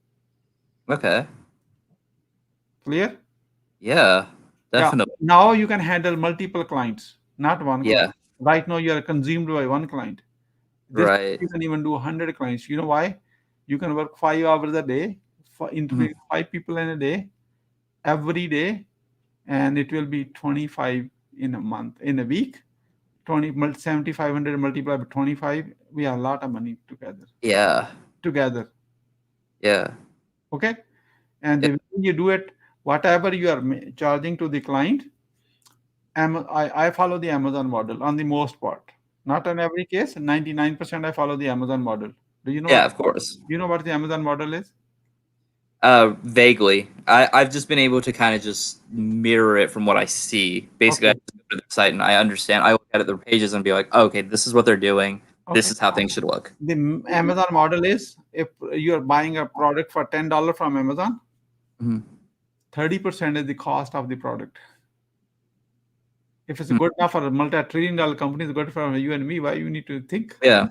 Okay. Clear? Yeah. Yeah. Definitely. Now you can handle multiple clients, not one client. Yeah. Right now you are consumed by one client. This Right. you can even do 100 clients. You know why? You can work 5 hours a day, Hmm. interview 5 people in a day, every day, and it will be 25 in a month, in a week. 7,500 multiplied by 25. We have a lot of money together. Yeah. Together. Yeah. Okay. And Yeah. the way you do it, whatever you are charging to the client, I follow the Amazon model on the most part. Not on every case. 99% I follow the Amazon model. Do you know Yeah, what of course. you know what the Amazon model is? Vaguely. I've just been able to kind of just mirror it from what I see. Basically, I Okay. just go to the site and I understand. I look at the pages and be like, oh, okay, this is what they're doing. This Okay. is how things should look. The Amazon model is, if you are buying a product for $10 from Amazon, Mhm. 30% is the cost of the product. If it's Mm. good enough for a multi-trillion-dollar company, it's good for you and me. Why you need to think? Yeah,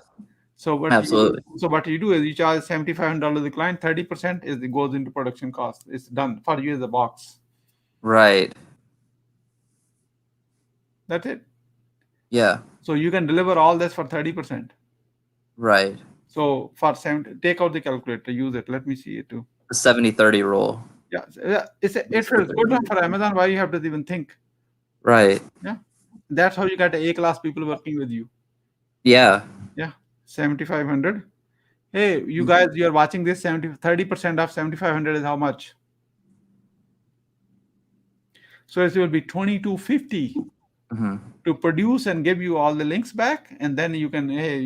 So absolutely. what you do is you charge $7,500 the client, 30% is goes into production cost. It's done for you as a box. Right. That's it. Yeah. So you can deliver all this for 30%. Right. So for 70, take out the calculator, use it. Let me see it too. The 70-30 rule. Yeah, it feels good enough for Amazon. Why you have to even think? Right. Yeah, that's how you get A-class people working with you. Yeah. Yeah, 7,500. Hey, you guys, you're watching this. 30% of 7,500 is how much? So it will be 2,250 Hmm. to produce and give you all the links back, and then you can, hey,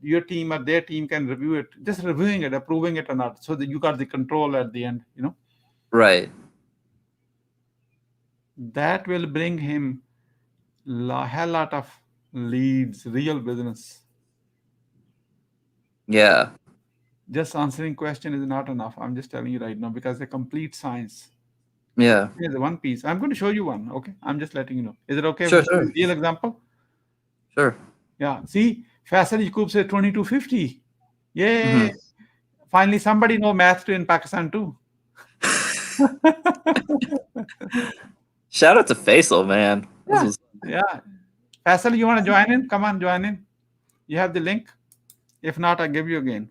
your team or their team can review it, just reviewing it, approving it or not, so that you got the control at the end. Right. That will bring him hell lot of leads, real business. Yeah. Just answering question is not enough. I'm just telling you right now, because the complete science Yeah. is one piece. I'm going to show you one. Okay, I'm just letting you know. Is it okay if Sure. we Sure. real example? Sure. Yeah. See, Faisal Yaqub said 2,250. Hmm. Yay! Finally, somebody know math too in Pakistan too. Shout out to Faisal, man. This Yeah, was yeah. Faisal, you want to join in? Come on, join in. You have the link. If not, I'll give you again.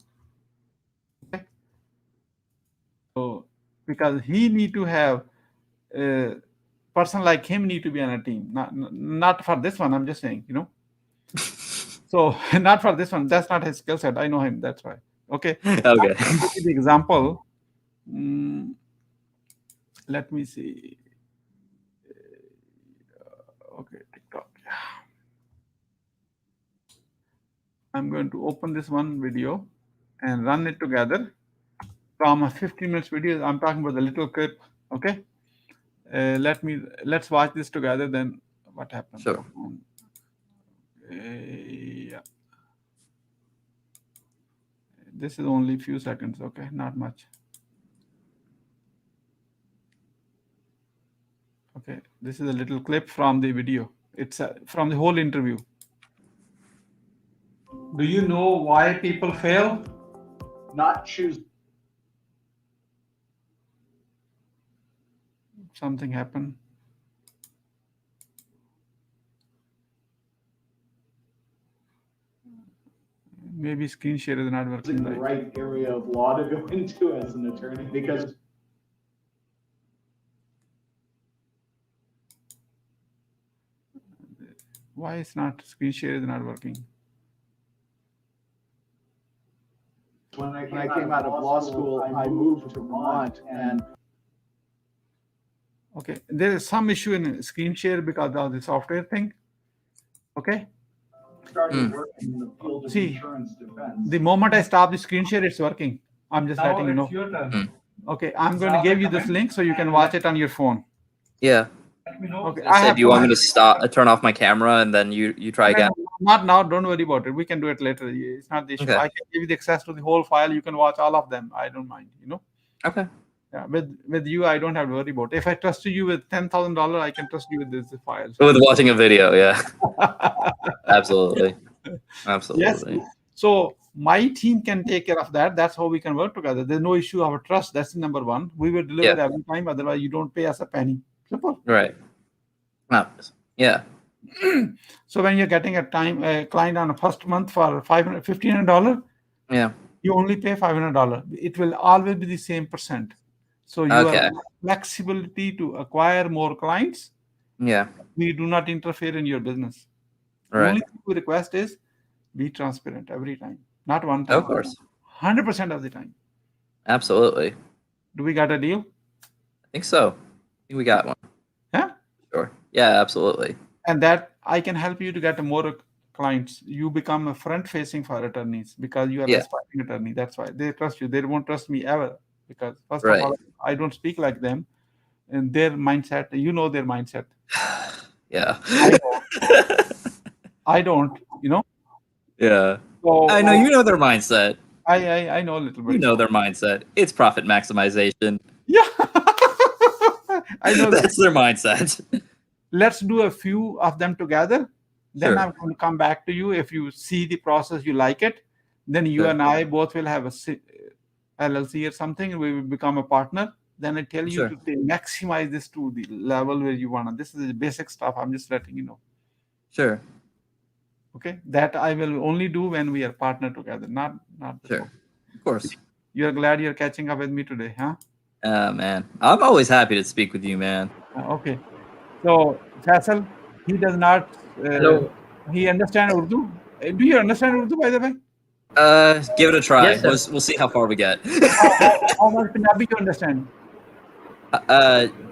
Okay. So, because he need to have a person like him need to be on a team. Not for this one. I'm just saying. So not for this one. That's not his skill set. I know him. That's why. Okay. okay. I'll give you the example. Let me see. Okay, TikTok. Yeah. I'm going to open this one video and run it together from a 15 minutes video. I'm talking about the little clip. Okay. Let's watch this together. Then what happened? Sure. Yeah. This is only a few seconds. Okay, not much. Okay, this is a little clip from the video. It's from the whole interview. Do you know why people fail? Not choose. Something happened. Maybe screen share is not working The right. right area of law to go into as an attorney, because Why is not screen share is not working? when I came out of law school, I moved to Vermont, and Okay, there is some issue in screen share because of the software thing. Okay, started working in the field of See, insurance defense. the moment I stop the screen share, it's working. I'm just letting you know. Your turn. Okay, I'm going to give you this link so you can watch it on your phone. Yeah. Let me know. Okay, I said, do you want me to turn off my camera, and then you try again? Not now. Don't worry about it. We can do it later. It's not the issue. Okay. I can give you the access to the whole file. You can watch all of them. I don't mind. Okay. Yeah, with you, I don't have to worry about it. If I trust you with $10,000, I can trust you with this file. With watching a video, yeah. Absolutely. Absolutely. Yes. So my team can take care of that. That's how we can work together. There's no issue of trust. That's number one. We will deliver every time. Otherwise, you don't pay us a penny. Simple. Right. Yeah. So when you're getting a client on a first month for $1,500, Yeah. you only pay $500. It will always be the same percent. So you Okay. have flexibility to acquire more clients. Yeah. We do not interfere in your business. The Right. only thing we request is be transparent every time, not one Of time, course. 100% of the time. Absolutely. Do we got a deal? I think so. I think we got one. Yeah. Sure. Yeah, absolutely. And that I can help you to get more clients. You become a front facing for attorneys because you are Yeah. an aspiring attorney. That's why they trust you. They won't trust me ever because first of Right. all, I don't speak like them. And their mindset, you know their mindset. Yeah. I don't, you know. Yeah. So I know you know their mindset. I know a little You bit. know their mindset. It's profit maximization. Yeah. I know that. That's their mindset. Let's do a few of them together. Then Sure. I'm going to come back to you. If you see the process, you like it, then you Sure. and I both will have a LLC or something, and we will become a partner. Then I tell you Sure. to maximize this to the level where you want to. This is the basic stuff. I'm just letting you know. Sure. Okay, that I will only do when we are partner together, not before. Sure. Of course. You're glad you're catching up with me today, huh? Man. I'm always happy to speak with you, man. Okay. So Faisal, he does not. Hello. He understand Urdu. Do you understand Urdu, by the way? Give it a try. Yes, sir. We'll see how far we get. How much Punjabi you understand?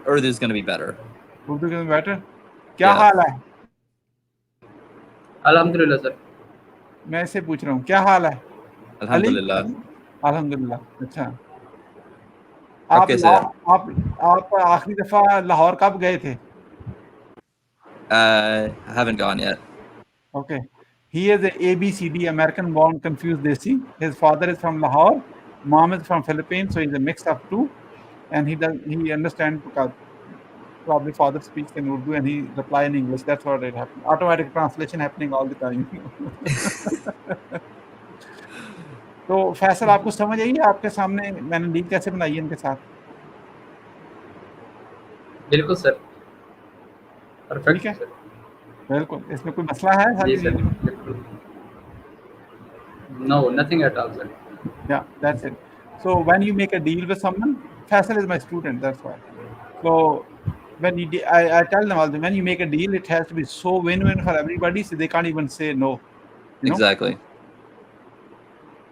Urdu's gonna be better. Urdu is better. क्या Yeah. हाल है? Alhamdulillah, sir. मैं इससे पूछ रहा हूँ क्या हाल है? Ali? Alhamdulillah. अल्हम्दुलिल्लाह. अच्छा. आप Okay, sir. आप आखिरी दफा लाहौर कब गए थे? I haven't gone yet. Okay. He is a ABCD, American born confused desi. His father is from Lahore, mom is from Philippines, so he's a mix of two. And he understands because probably father speaks in Urdu and he reply in English. That's what it happened. Automatic translation happening all the time. तो फैसल आपको समझ आई है आपके सामने मैंने deal कैसे बनाई है इनके साथ? बिल्कुल सर. ठीक परफेक्ट है. सर. बिल्कुल. इसमें कोई मसला है जी सारी सर. डील में? बिल्कुल. No, nothing at all, sir. Yeah, that's it. So when you make a deal with someone, Faisal is my student, that's why. So when I tell them all, when you make a deal, it has to be so win-win for everybody, so they can't even say no. You know? Exactly.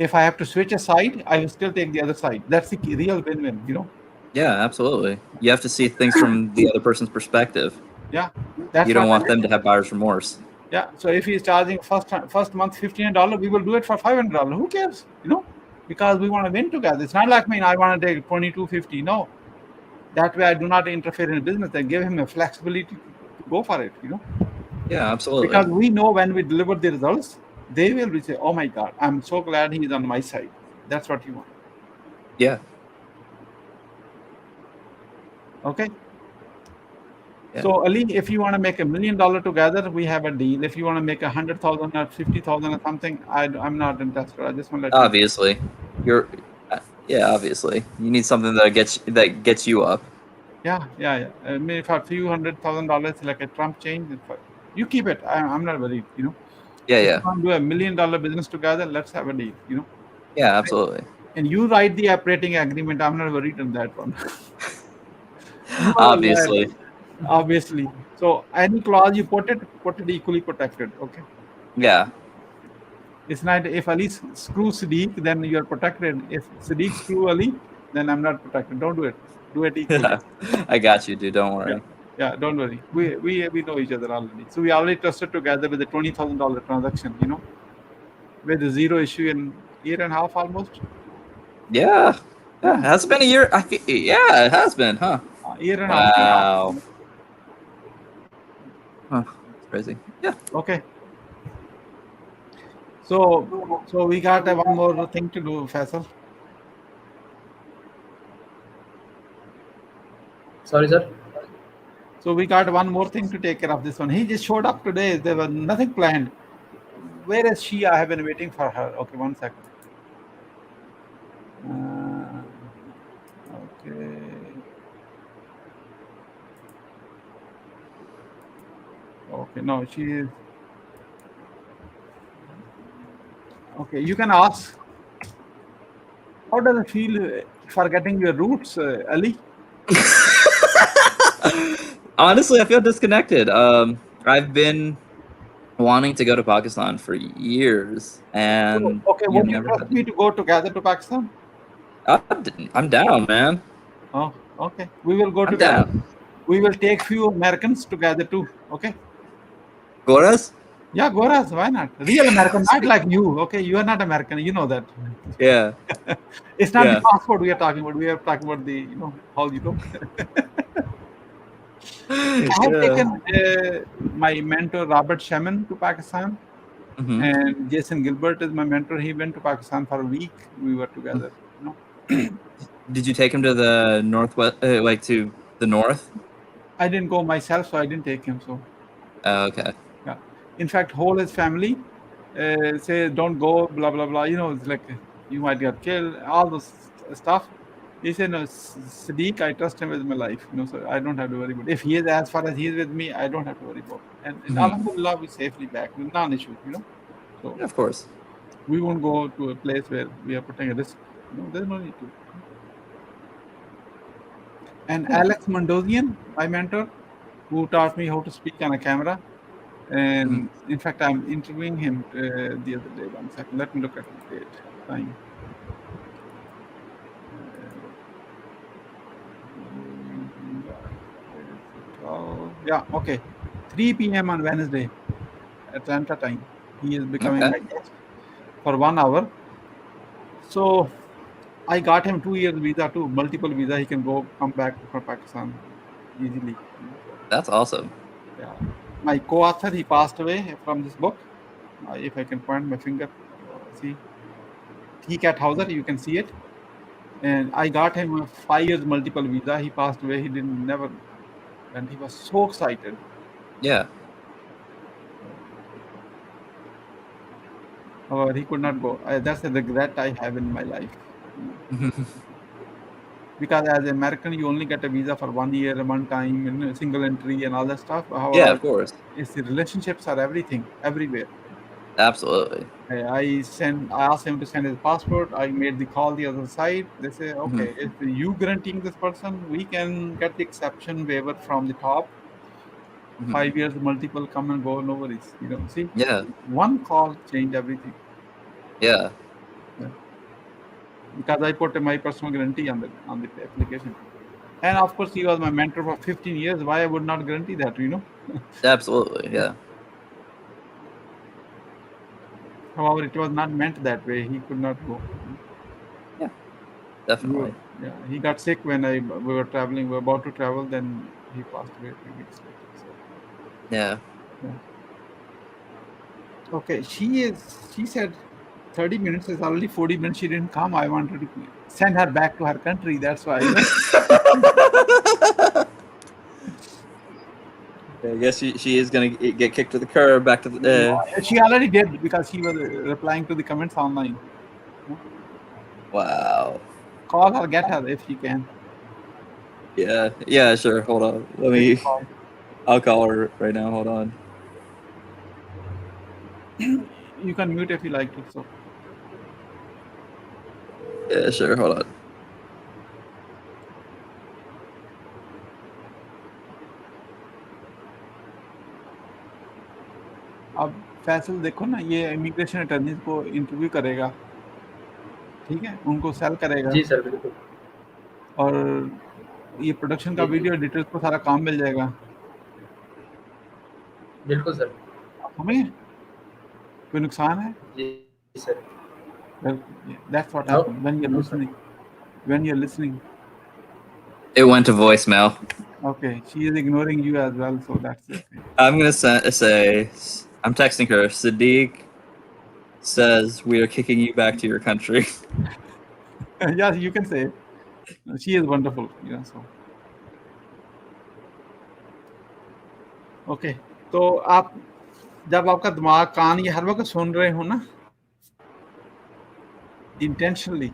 If I have to switch a side, I will still take the other side. That's the real win-win, you know? Yeah, absolutely. You have to see things from the other person's perspective. Yeah, that's You don't what I want them to have buyer's remorse. Yeah, so if he's charging first month $1,500, we will do it for $500. Who cares? You know, because we want to win together. It's not like me. I want to take $2,250. No, that way I do not interfere in business. I give him a flexibility to go for it. You know, Yeah, absolutely. because we know when we deliver the results, they will be say, "Oh my God, I'm so glad he's on my side." That's what you want. Yeah. Okay. Yeah. So Ali, if you want to make $1 million together, we have a deal. If you want to make 100,000 or 50,000 or something, I'm not interested. I just want to let Obviously, yeah, obviously, you need something that gets you up. Yeah. Maybe for a few $100,000, like a Trump change, you keep it. I'm not worried. You know. Yeah, If yeah, you want to do $1 million business together, let's have a deal. You know. yeah, absolutely. And you write the operating agreement. I'm not worried on that one. You are a lawyer, obviously. So any clause you put it equally protected. Okay. Yeah. It's not if Ali screws Sadiq, then you are protected. If Sadiq screw Ali, then I'm not protected. Don't do it. Do it equally. I got you, dude. Don't worry. Yeah, don't worry. We know each other already. So we already trusted together with a $20,000 transaction. You know, with a zero issue in year and a half almost. Yeah. It has been a year. Yeah, it has been, huh? Year and a half. Wow. Huh. It's crazy. Yeah. Okay. So we got one more thing to do, Faisal. Sorry, sir. So we got one more thing to take care of this one. He just showed up today. There was nothing planned. Where is she? I have been waiting for her. Okay, 1 second. Okay. Okay, no, she is. Okay, you can ask. How does it feel forgetting your roots, Ali? Honestly, I feel disconnected. I've been wanting to go to Pakistan for years, So, and okay, would you never trust had. me to go together to Pakistan? I'm down, man. Oh, okay. We will go I'm together. down. We will take few Americans together too. Okay. Goras? Yeah, Goras, why not? Real American, not like you. Okay, you are not American. You know that. Yeah, It's not the yeah. passport we are talking about. We are talking about the, how you look. I have Yeah. taken my mentor Robert Shemin to Pakistan, Hmm. and Jason Gilbert is my mentor. He went to Pakistan for a week. We were together. Did you take him to the northwest, like to the north? I didn't go myself, so I didn't take him. So Oh, okay. yeah, in fact, whole his family say don't go, blah blah blah. It's like you might get killed, all those stuff. He said, no, Sadiq, I trust him with my life. So I don't have to worry about. If he is as far as he is with me, I don't have to worry about. And Hmm. Alhamdulillah, we safely back, non-issue. So Yeah, of course. we won't go to a place where we are putting a risk. There's no need to. And Yeah. Alex Mondosian, my mentor, who taught me how to speak on a camera. Hmm. And in fact, I'm interviewing him the other day. 1 second. Let me look at the date, time. Yeah, okay. 3 p.m. on Wednesday, Atlanta time. He is becoming Okay. my guest for 1 hour. So I got him 2 years visa too, multiple visa. He can come back from Pakistan easily. So, That's awesome. yeah. My co-author, he passed away from this book. If I can point my finger, see, T Cat Hauser, you can see it. And I got him a 5 years multiple visa. He passed away. He didn't never, and he was so excited. Yeah. However, he could not go. That's a regret I have in my life. Because as an American, you only get a visa for 1 year, one time, single entry, and all that stuff. Yeah, However, of course. it's the relationships are everything, everywhere. Absolutely. I asked him to send his passport. I made the call the other side. They say, Hmm. okay, if you guaranteeing this person, we can get the exception waiver from the top. Hmm. 5 years, multiple come and go, no worries. See, Yeah. one call changed everything. Yeah. Yeah. Because I put my personal guarantee on the application. And of course, he was my mentor for 15 years. Why I would not guarantee that? Absolutely. Yeah. However, it was not meant that way. He could not go. Yeah. We were- Definitely. yeah, he got sick when we were traveling. We were about to travel. Then he passed away a few weeks later. So, Yeah. yeah. Okay, She said 30 minutes is already 40 minutes. She didn't come. I wanted to send her back to her country. That's why. I guess she is gonna get kicked to the curb back to the. She already did because she was replying to the comments online. Wow. Call her, get her if you can. Yeah. Yeah. Sure. Hold on. Let Take a me. call. I'll call her right now. Hold on. You can mute if you like to. So Yeah. Sure. Hold on. अब फैसल देखो ना, ये immigration attorneys को interview करेगा, ठीक है, उनको cell करेगा, जी सर, बिल्कुल। और ये प्रोडक्शन का जी, जी। वीडियो एडिटर्स को सारा काम मिल जाएगा। बिल्कुल सर। आप समझे? कोई नुकसान है? जी sir. That's what No, happens when you're no, sir. listening. When you're listening. It went to voicemail. Okay, she is ignoring you as well, so that's the thing. I'm gonna say. I'm texting her. Sadiq says we are kicking you back to your country. Yeah, you can say it. She is wonderful, so. Okay, तो आप जब आपका दिमाग कान ये हर वक्त सुन रहे हो ना, intentionally,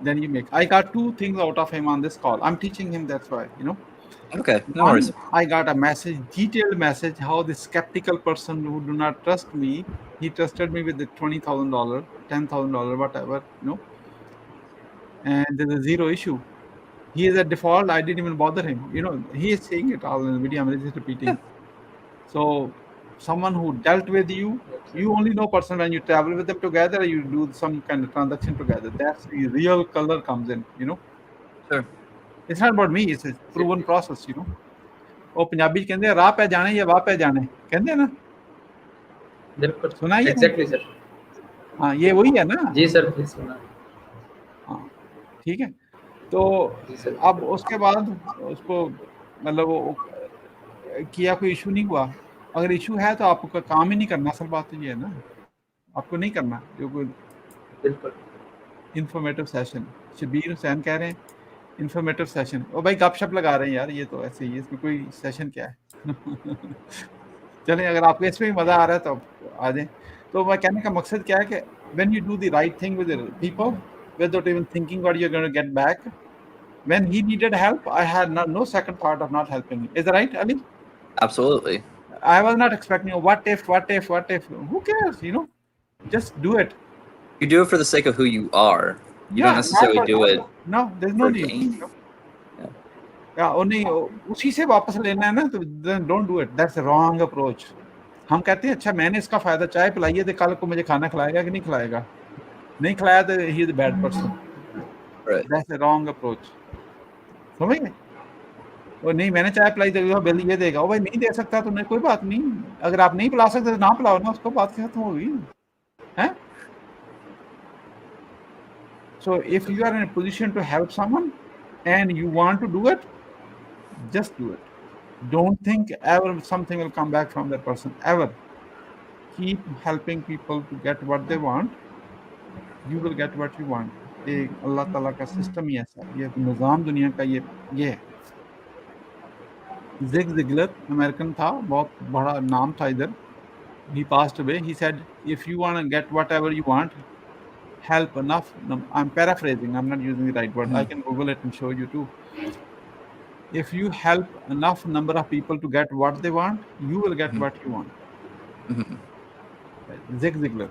then you make. I got 2 things out of him on this call. I'm teaching him, that's why. Okay. No One, worries. I got a message, detailed message, how the skeptical person who do not trust me, he trusted me with the $20,000, $10,000, whatever. and there's a zero issue. He is a default. I didn't even bother him. He is saying it all in the video. I'm just repeating. So someone who dealt with you, you only know person when you travel with them together, you do some kind of transaction together. That's the real color comes in. Sure. It's not about me. It's a proven process. ਉਹ ਪੰਜਾਬੀ 'ਚ ਕਹਿੰਦੇ ਆ ਰਾਹ ਪੈ ਜਾਣੇ ਜਾਂ ਵਾਹ ਪੈ ਜਾਣੇ ਕਹਿੰਦੇ ਆ ना बिल्कुल सुना है ये? Exactly sir. हाँ ये वही है ना। जी सर प्लीज सुना। हाँ ठीक है। तो जी सर। अब उसके बाद उसको मतलब वो किया, कोई इशू नहीं हुआ। अगर इशू है तो आपका काम ही नहीं करना। असल बात तो ये है ना, आपको नहीं करना। जो कोई बिल्कुल इंफॉर्मेटिव सेशन, शबीर हुसैन कह रहे हैं इंफॉर्मेटिव सेशन। ओ भाई गपशप लगा रहे हैं यार, ये तो ऐसे ही, इसमें कोई सेशन क्या है। चलें, अगर आपको इसमें भी मजा आ रहा है तो आ जाएं। तो मैं कहने का मकसद क्या है कि when you do the right thing with the people without even thinking what you're going to get back, when he needed help, I had no second thought of not helping him. Is that right, Ali? Absolutely. I was not expecting, what if? Who cares, Just do it. You do it for the sake of who you are. You don't necessarily do it. No, there's no for need. gain. नहीं उसी से वापस लेना है ना, तो don't do it. That's wrong approach. हम कहते हैं अच्छा मैंने इसका फायदा, चाय पिलाई है तो कल को मुझे खाना खिलाएगा कि नहीं खिलाएगा, नहीं खिलाया तो he is a bad person. That's a wrong approach. समझ गए? वो नहीं मैंने चाय पिलाई तो बिल ये देगा, वो भाई नहीं दे सकता तो नहीं, कोई बात नहीं। अगर आप नहीं पिला सकते तो ना पिलाओ ना, उसको बात खत्म हो गई है। So if you are in a position to help someone and you want to do it, just do it. Don't think ever something will come back from that person, ever. Keep helping people to get what they want. You will get what you want. एक अल्लाह ताला का system ही ऐसा, ये निज़ाम दुनिया का ये है। Zig Ziggler American था, बहुत बड़ा नाम था इधर। He passed away. He said, if you want to get whatever you want, help enough. I'm paraphrasing, I'm not using the right word. I can Google it and show you too. If you help enough number of people to get what they want, you will get what you want. Zig Ziglar.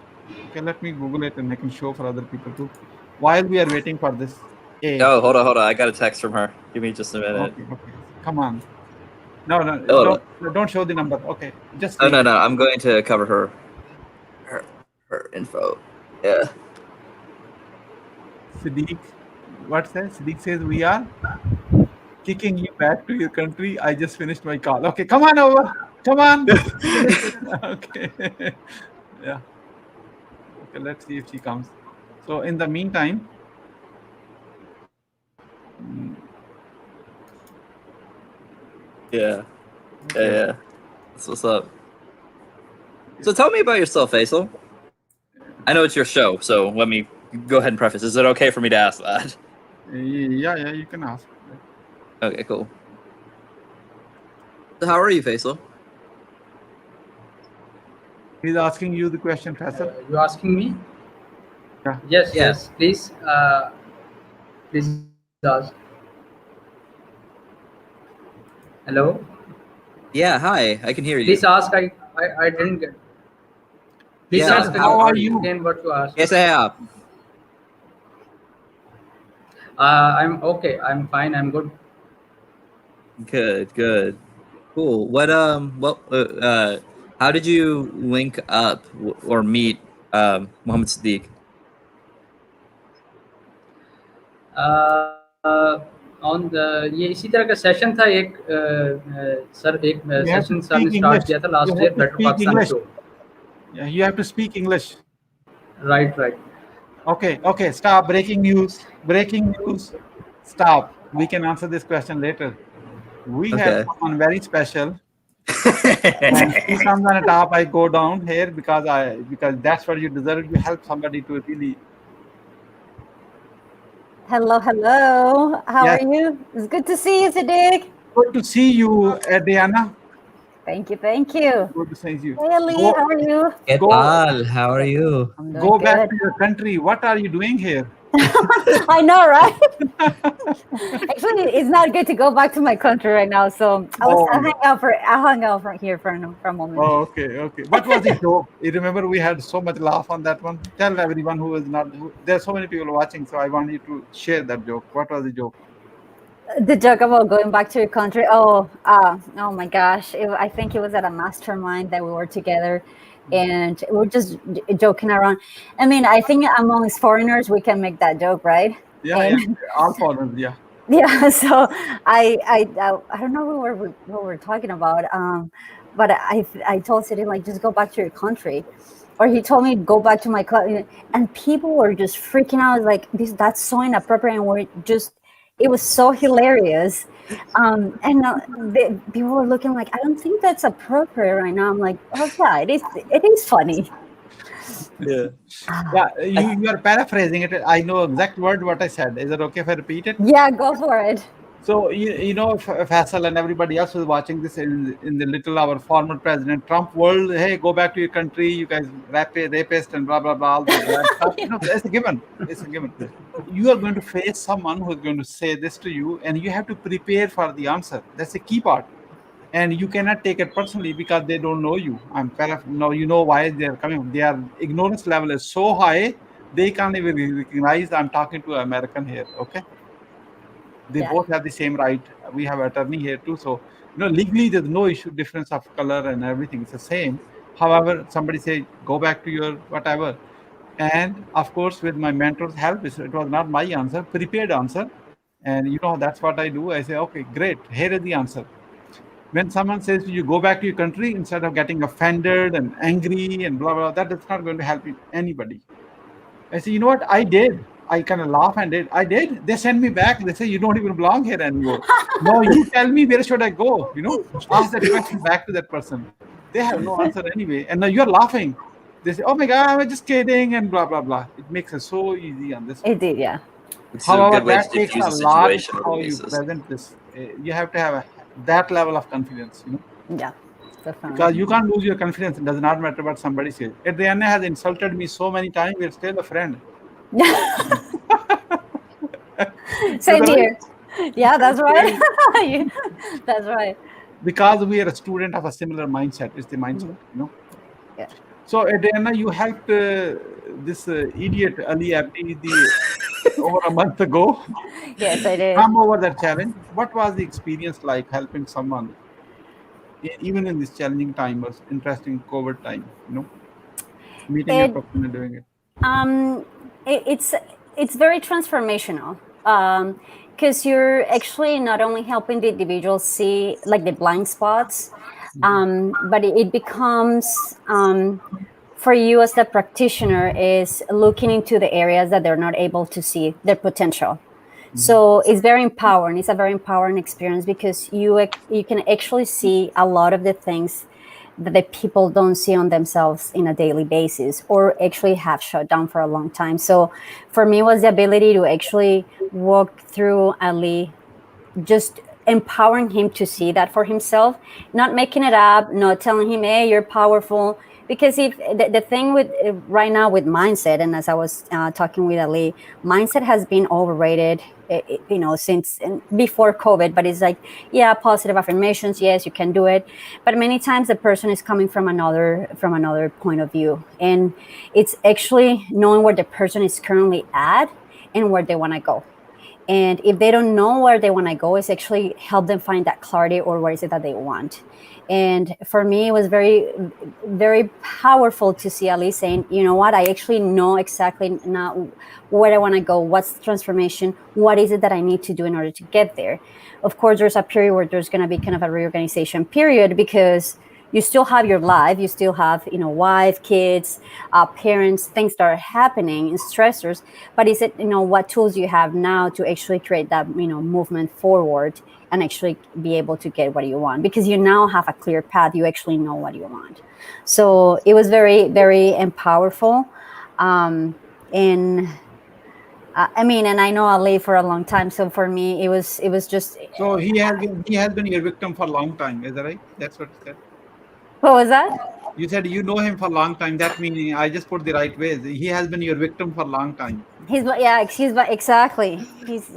Okay, let me Google it and I can show for other people too. While we are waiting for this. Oh, hold on. I got a text from her. Give me just a minute. Okay. Come on. No, don't show the number. Okay, just. Oh, no. I'm going to cover her info. Yeah. Siddiq, what says? Siddiq says we are kicking you back to your country. I just finished my call. Okay, come on over. Come on. Okay. Yeah. Okay, let's see if she comes. So in the meantime, Yeah. That's what's up. So tell me about yourself, Faisal. I know it's your show, so let me go ahead and preface. Is it okay for me to ask that? Yeah, you can ask. Okay, cool. So how are you, Faisal? He's asking you the question, Faisal. You asking me? Yeah. Yes. Please ask. Hello. Yeah, hi. I can hear you. Please ask. I didn't get. Please Yeah, ask. how are you? Again, what you asked. Yes, I have. I'm okay. I'm fine. I'm good. Good. Cool. How did you link up or meet Muhammad Siddiq? On the ये इसी तरह का session था एक sir एक session sir ने start किया था last year better Pakistan show. Yeah, you have to speak English. Right. Okay, stop. Breaking news. Stop. We can answer this question later. We have someone very special. When she comes on the top, I go down here because that's what you deserve. You help somebody to really. Hello. How are you? It's good to see you, Siddiq. Good to see you, Diana. Thank you. Good to see you. Hey, Ali, how are you? ¿Qué tal? How are you? I'm doing Go good. back to your country. What are you doing here? I know, right? Actually, it's not good to go back to my country right now. So I'll hang out for here for a moment. Oh, okay. What was the joke? You remember we had so much laugh on that one. Tell everyone who is not. There's so many people watching, so I want you to share that joke. What was the joke? The joke about going back to your country. Oh my gosh! I think it was at a mastermind that we were together, and we were just joking around. I mean, I think amongst foreigners we can make that joke, right? Yeah, all foreigners, yeah. Yeah. So I don't know what we're talking about. But I told City like just go back to your country, or he told me go back to my country, and people were just freaking out like that's so inappropriate, and we're just. It was so hilarious. And people were looking like, I don't think that's appropriate right now. I'm like, oh yeah, it is funny. Yeah. You are paraphrasing it. I know exact word what I said. Is it okay if I repeat it? Yeah, go for it. So you know, Faisal and everybody else who's watching this in the little our former President Trump world, hey, go back to your country, you guys rapist and blah blah blah. All this bad stuff. You know, it's a given. It's a given. You are going to face someone who is going to say this to you, and you have to prepare for the answer. That's the key part. And you cannot take it personally because they don't know you. No, you know why they're coming. Their ignorance level is so high they can't even recognize I'm talking to an American here. Okay. They both have the same right. We have attorney here too. So, legally there's no issue, difference of color and everything. It's the same. However, somebody say, go back to your whatever. And of course, with my mentor's help, it was not my answer, prepared answer. And that's what I do. I say, okay, great. Here is the answer. When someone says you go back to your country, instead of getting offended and angry and blah, blah, that is not going to help anybody. I say, you know what? I did. I kind of laugh and I did. They send me back. They say, you don't even belong here anymore. No, you tell me where should I go? Ask that question back to that person. They have no answer anyway. And now you're laughing. They say, oh my God, I was just kidding and blah, blah, blah. It makes it so easy on this. It did, yeah. However, that takes a lot of how you present this. You have to have that level of confidence, Yeah. Definitely. Because you can't lose your confidence. It does not matter what somebody says. Adriana has insulted me so many times. We're still a friend. Same here. Yeah, that's right. That's right. Because we are a student of a similar mindset. It's the mindset, Yeah. So, Adriana, you helped this idiot Ali Abedi over a month ago. Yes, I did. Come over that challenge. What was the experience like helping someone, even in this challenging time, or interesting COVID time? Meeting a person and doing it. It's very transformational because you're actually not only helping the individual see like the blind spots, but it becomes for you as the practitioner is looking into the areas that they're not able to see their potential. So it's very empowering. It's a very empowering experience because you can actually see a lot of the things that the people don't see on themselves in a daily basis or actually have shut down for a long time. So for me, it was the ability to actually walk through Ali, just empowering him to see that for himself, not making it up, not telling him, hey, you're powerful. Because if the thing with right now with mindset, and as I was talking with Ali, mindset has been overrated, since before COVID. But it's like, yeah, positive affirmations, yes, you can do it. But many times the person is coming from another point of view, and it's actually knowing where the person is currently at and where they want to go. And if they don't know where they want to go, it's actually help them find that clarity or what is it that they want. And for me, it was very, very powerful to see Ali saying, you know what, I actually know exactly now where I want to go, what's the transformation, what is it that I need to do in order to get there. Of course, there's a period where there's going to be kind of a reorganization period because you still have your life, you still have, wife, kids, parents, things that are happening and stressors. But is it, what tools you have now to actually create that, movement forward and actually be able to get what you want? Because you now have a clear path. You actually know what you want. So it was very, very powerful. And I know Ali for a long time. So for me, it was just. So he has been your victim for a long time. Is that right? That's what you said. What was that? You said you know him for a long time. That meaning I just put the right ways. He has been your victim for a long time. Exactly. He's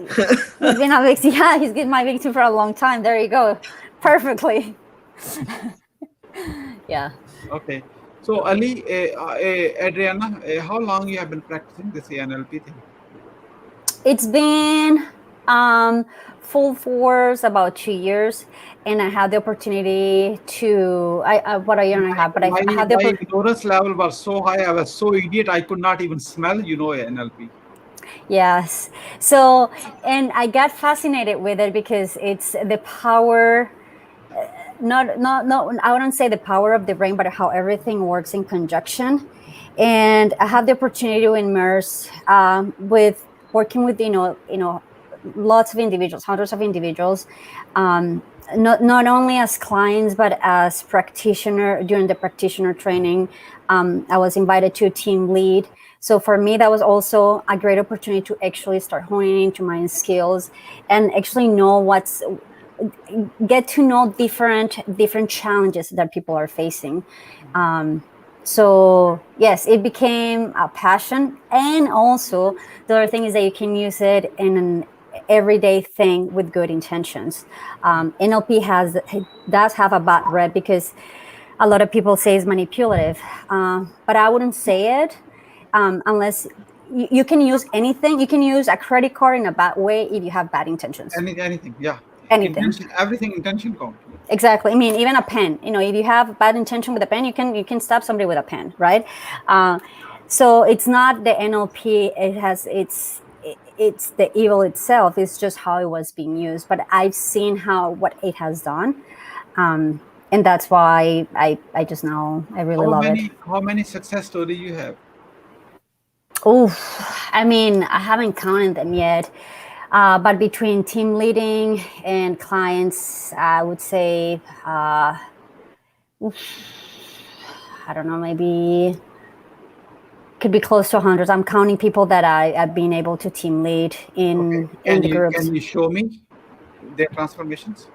been a victim. Yeah, he's been my victim for a long time. There you go. Perfectly. Yeah. Okay. So Ali, Adriana, how long you have been practicing this NLP thing? It's been full force about 2 years, and I had the opportunity to. What a year and a half, but I had the my ignorance level was so high. I was so idiot. I could not even smell, NLP. Yes. So, and I got fascinated with it because it's the power. Not, I wouldn't say the power of the brain, but how everything works in conjunction. And I had the opportunity to immerse with working with lots of individuals, hundreds of individuals, not only as clients but as practitioner. During the practitioner training, I was invited to a team lead. So for me, that was also a great opportunity to actually start honing into my skills and actually get to know different challenges that people are facing. So yes, it became a passion, and also the other thing is that you can use it in an everyday thing with good intentions. NLP does have a bad rep because a lot of people say it's manipulative, but I wouldn't say it unless you can use anything. You can use a credit card in a bad way if you have bad intentions. Anything, yeah. Anything. Everything intention count. Exactly. I mean, even a pen. If you have bad intention with a pen, you can stab somebody with a pen, right? So it's not the NLP. It's the evil itself. It's just how it was being used. But I've seen what it has done, and that's why I just know I really love it. How many success stories you have? Oh, I mean, I haven't counted them yet. But between team leading and clients, I would say, I don't know, maybe could be close to hundreds. I'm counting people that I've been able to team lead in the groups. Can you show me their transformations?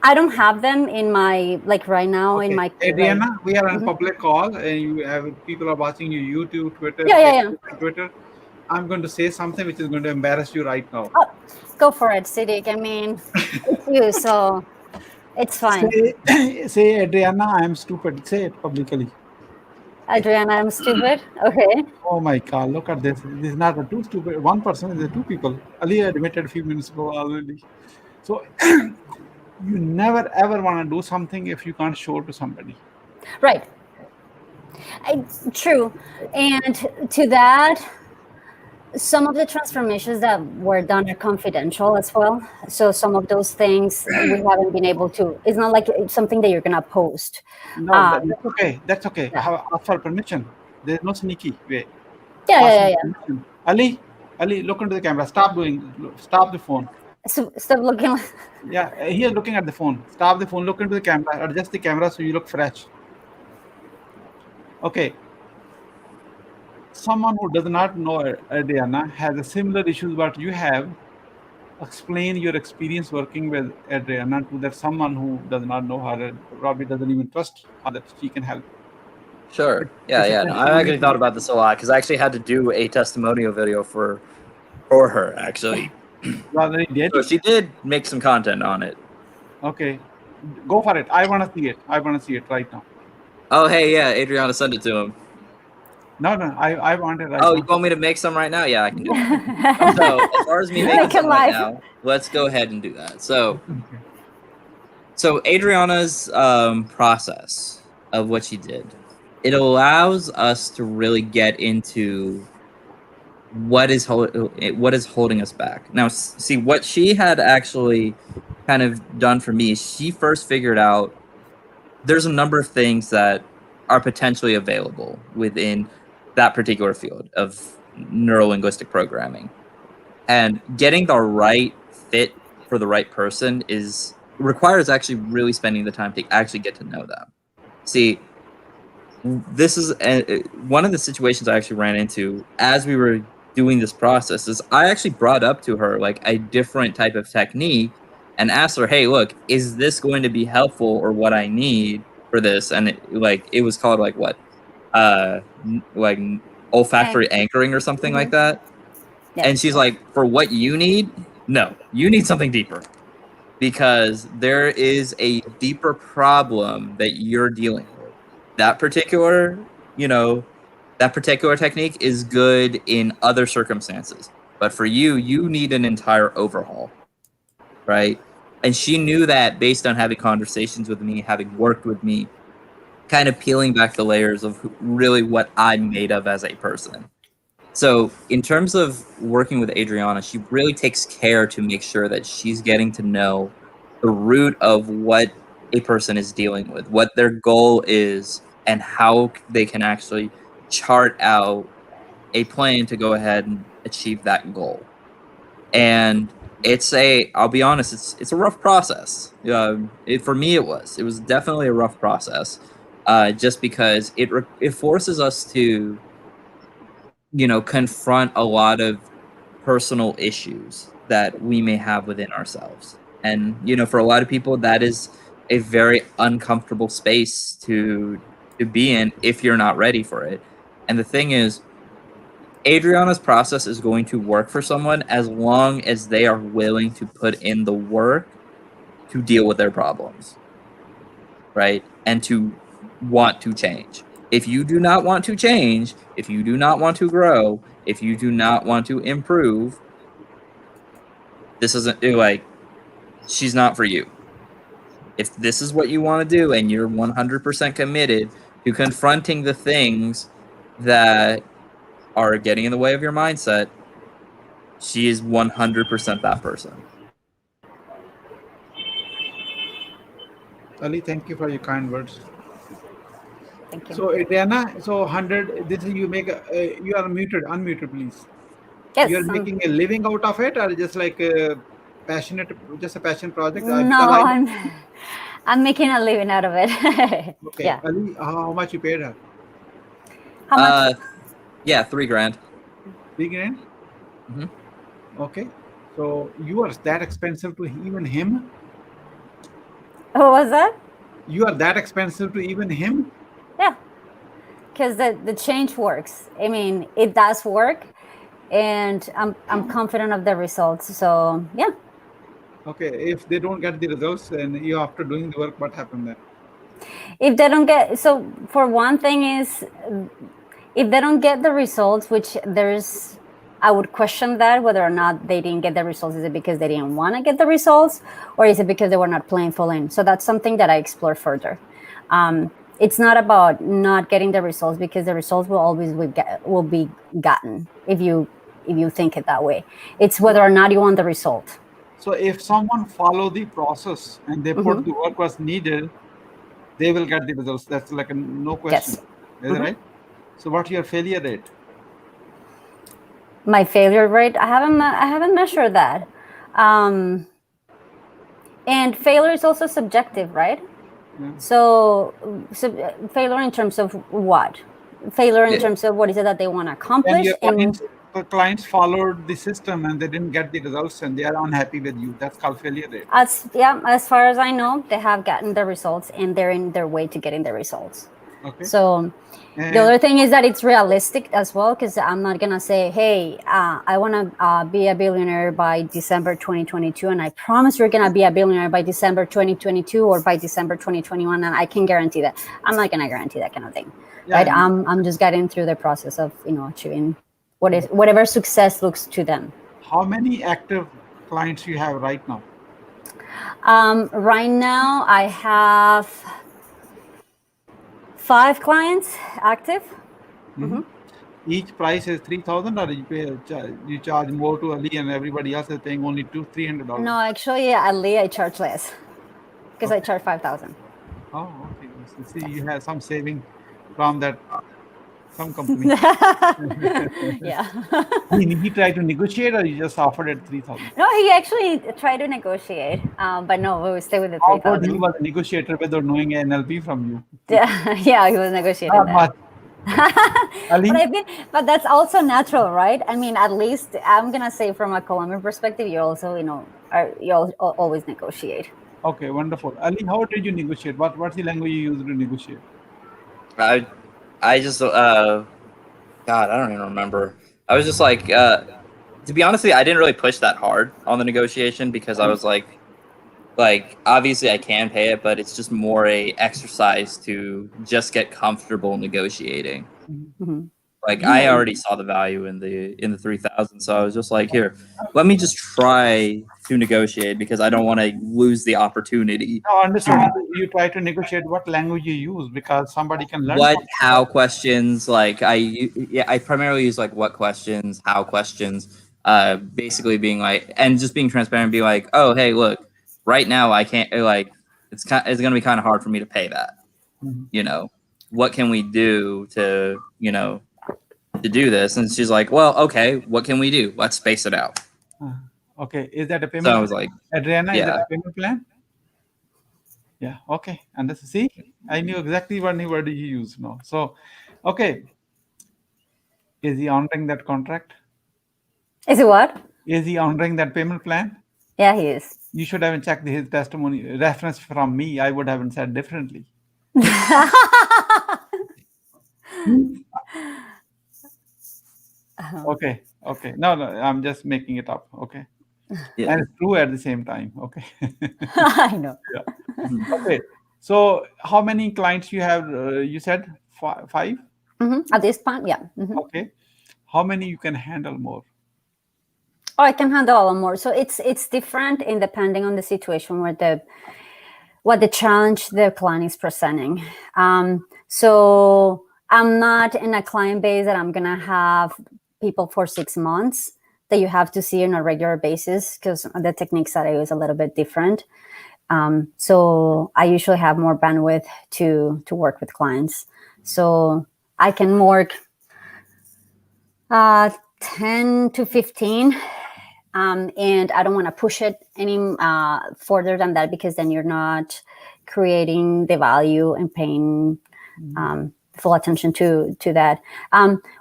I don't have them in my, right now in my. Adriana, we are on public call and you have people are watching you YouTube, Twitter, Yeah. Twitter. I'm going to say something which is going to embarrass you right now. Oh, go for it, Siddiq. I mean, it's you, so it's fine. Say, Adriana, I am stupid. Say it publicly. Adriana, I'm stupid. Okay. Oh my God! Look at this. This is not a two stupid. One person is two people. Ali admitted a few minutes ago already. So you never ever want to do something if you can't show it to somebody. Right. It's true. And to that, some of the transformations that were done are confidential as well. So some of those things we haven't been able to. It's not like it's something that you're gonna post. No, that's okay. That's okay. Yeah. Ask for permission. There's no sneaky way. Yeah. Ali, look into the camera. Stop the phone. So stop looking. Yeah, he is looking at the phone. Stop the phone. Look into the camera. Adjust the camera so you look fresh. Okay. Someone who does not know Adriana has a similar issues what you have. Explain your experience working with Adriana to that someone who does not know her and probably doesn't even trust her that she can help. Sure. Yeah. No, I actually thought about this a lot because I actually had to do a testimonial video for her actually. So she did make some content on it. Okay, go for it. I want to see it. I want to see it right now. Oh, hey, yeah, Adriana, send it to him. No, I want it right now. you want me to make some right now? Yeah, I can do it. So as far as me making some right now, let's go ahead and do that. So Adriana's process of what she did, it allows us to really get into what is holding us back. Now, see, what she had actually kind of done for me, she first figured out there's a number of things that are potentially available within that particular field of neuro-linguistic programming. And getting the right fit for the right person requires actually really spending the time to actually get to know them. See, this is one of the situations I actually ran into as we were doing this process is I actually brought up to her like a different type of technique and asked her, hey, look, is this going to be helpful or what I need for this, and it was called like what, like olfactory anchoring or something like that. Yes. And she's like, for what you need, no, you need something deeper, because there is a deeper problem that you're dealing with. That particular, that particular technique is good in other circumstances, but for you, you need an entire overhaul, right? And she knew that based on having conversations with me, having worked with me, kind of peeling back the layers of really what I'm made of as a person. So in terms of working with Adriana, she really takes care to make sure that she's getting to know the root of what a person is dealing with, what their goal is, and how they can actually chart out a plan to go ahead and achieve that goal. And I'll be honest, it's a rough process. For me, it was definitely a rough process, just because it forces us to, confront a lot of personal issues that we may have within ourselves. And, for a lot of people, that is a very uncomfortable space to be in if you're not ready for it. And the thing is, Adriana's process is going to work for someone as long as they are willing to put in the work to deal with their problems, right? And to want to change. If you do not want to change, if you do not want to grow, if you do not want to improve, this isn't like, she's not for you. If this is what you want to do and you're 100% committed to confronting the things that are getting in the way of your mindset, she is 100% that person. Ali, thank you for your kind words. Thank you. So Adriana, so 100. This is you make. You are unmuted, please. Yes. You're making a living out of it, or just like a passion project? No, I'm making a living out of it. Okay. Yeah. Ali, how much you paid her? How much? Yeah, $3,000. $3,000. Mhm. Okay. So you are that expensive to even him? What was that? You are that expensive to even him? Yeah. Because the change works. I mean, it does work, and I'm confident of the results. So yeah. Okay. If they don't get the results, then you after doing the work, what happened then? If they don't get, so for one thing is, if they don't get the results, which I would question that, whether or not they didn't get the results. Is it because they didn't want to get the results, or is it because they were not playing full in? So that's something that I explore further. It's not about not getting the results, because the results will always will be gotten if you think it that way. It's whether or not you want the result. So if someone follow the process and they put the work was needed, they will get the results. That's like a no question. Yes. Is that right? So what's your failure rate? My failure rate, I haven't measured that. And failure is also subjective, right? Yeah. So failure in terms of what? Failure in terms of what is it that they want to accomplish? And your clients followed the system and they didn't get the results and they are unhappy with you. That's called failure rate. As far as I know, they have gotten the results and they're in their way to getting the results. Okay. So the other thing is that it's realistic as well, because I'm not gonna say, hey, I want to be a billionaire by December 2022, and I promise you're gonna be a billionaire by December 2022 or by December 2021, and I can guarantee that. I'm not gonna guarantee that kind of thing, right? I'm just getting through the process of achieving whatever success looks to them. How many active clients you have right now? Right now, I have 5 clients active. Each price is $3,000, or you charge more to Ali and everybody else is paying only $300? No, actually, at Lee, I charge less because I charge $5,000. Oh, okay. So see, you have some saving from that some company. Yeah. He tried to negotiate, or you just offered it $3,000? No, he actually tried to negotiate, but no, we will stay with the How about he $3,000. was a negotiator without knowing NLP from you? Yeah, he was negotiating Not that. much. Ali? But that's also natural, right? I mean, at least I'm gonna say from a Colombian perspective, you also, you always negotiate. Okay, wonderful. Ali, how did you negotiate? What's the language you use to negotiate? I just God, I don't even remember. I was just like, to be honest with you, I didn't really push that hard on the negotiation because I was like obviously I can pay it, but it's just more a exercise to just get comfortable negotiating. Mhm. Like I already saw the value in the 3,000, so I was just like, here, let me just try to negotiate because I don't want to lose the opportunity. No, understood. You try to negotiate what language you use because somebody can learn. What, how questions, like I primarily use like what questions, how questions, basically being like, and just being transparent, be like, oh, hey, look, right now I can't, like, it's gonna be kind of hard for me to pay that. Mhm. You know, what can we do to, to do this? And she's like, well, okay, what can we do? Let's space it out. Okay, is that a payment? So I was like, Adriana, is that yeah. a payment plan? Yeah. Okay. And see, I knew exactly what word you use now. So, okay, is he honoring that contract? Is it what? Is he honoring that payment plan? Yeah, he is. You should have checked his testimony reference from me. I would have said differently. Okay. Okay. No, I'm just making it up. Okay. Yeah. And it's true at the same time. Okay. I know. Yeah. Okay. So, how many clients you have? You said 5. At this point, yeah. Okay. How many you can handle more? Oh, I can handle a lot more. So it's different in depending on the situation where what the challenge the client is presenting. So I'm not in a client base that I'm gonna have people for 6 months that you have to see on a regular basis because the techniques that I use are a little bit different. So I usually have more bandwidth to work with clients. So I can work 10 to 15. And I don't want to push it any further than that because then you're not creating the value and paying full attention to that.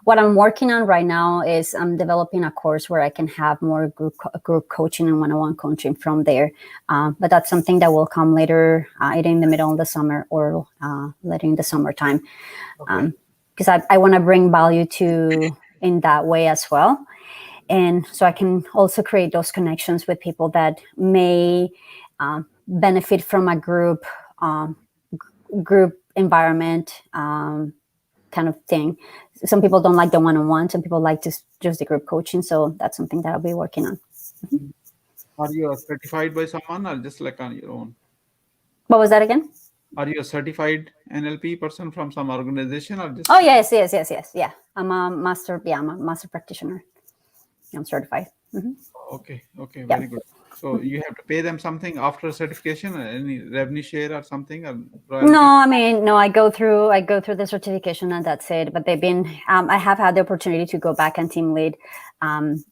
What I'm working on right now is I'm developing a course where I can have more group coaching and one-on-one coaching from there. But that's something that will come later, either in the middle of the summer or later in the summertime. Because I want to bring value to in that way as well. And so I can also create those connections with people that may benefit from a group environment kind of thing. Some people don't like the one-on-one. Some people like just the group coaching. So that's something that I'll be working on. Are you certified by someone or just like on your own? What was that again? Are you a certified NLP person from some organization or just? Oh, yes. Yeah. I'm a master practitioner. I'm certified. Okay, very good. So you have to pay them something after certification, any revenue share or something? Or no, I mean, no. I go through the certification and that's it. But they've been. I have had the opportunity to go back and team lead.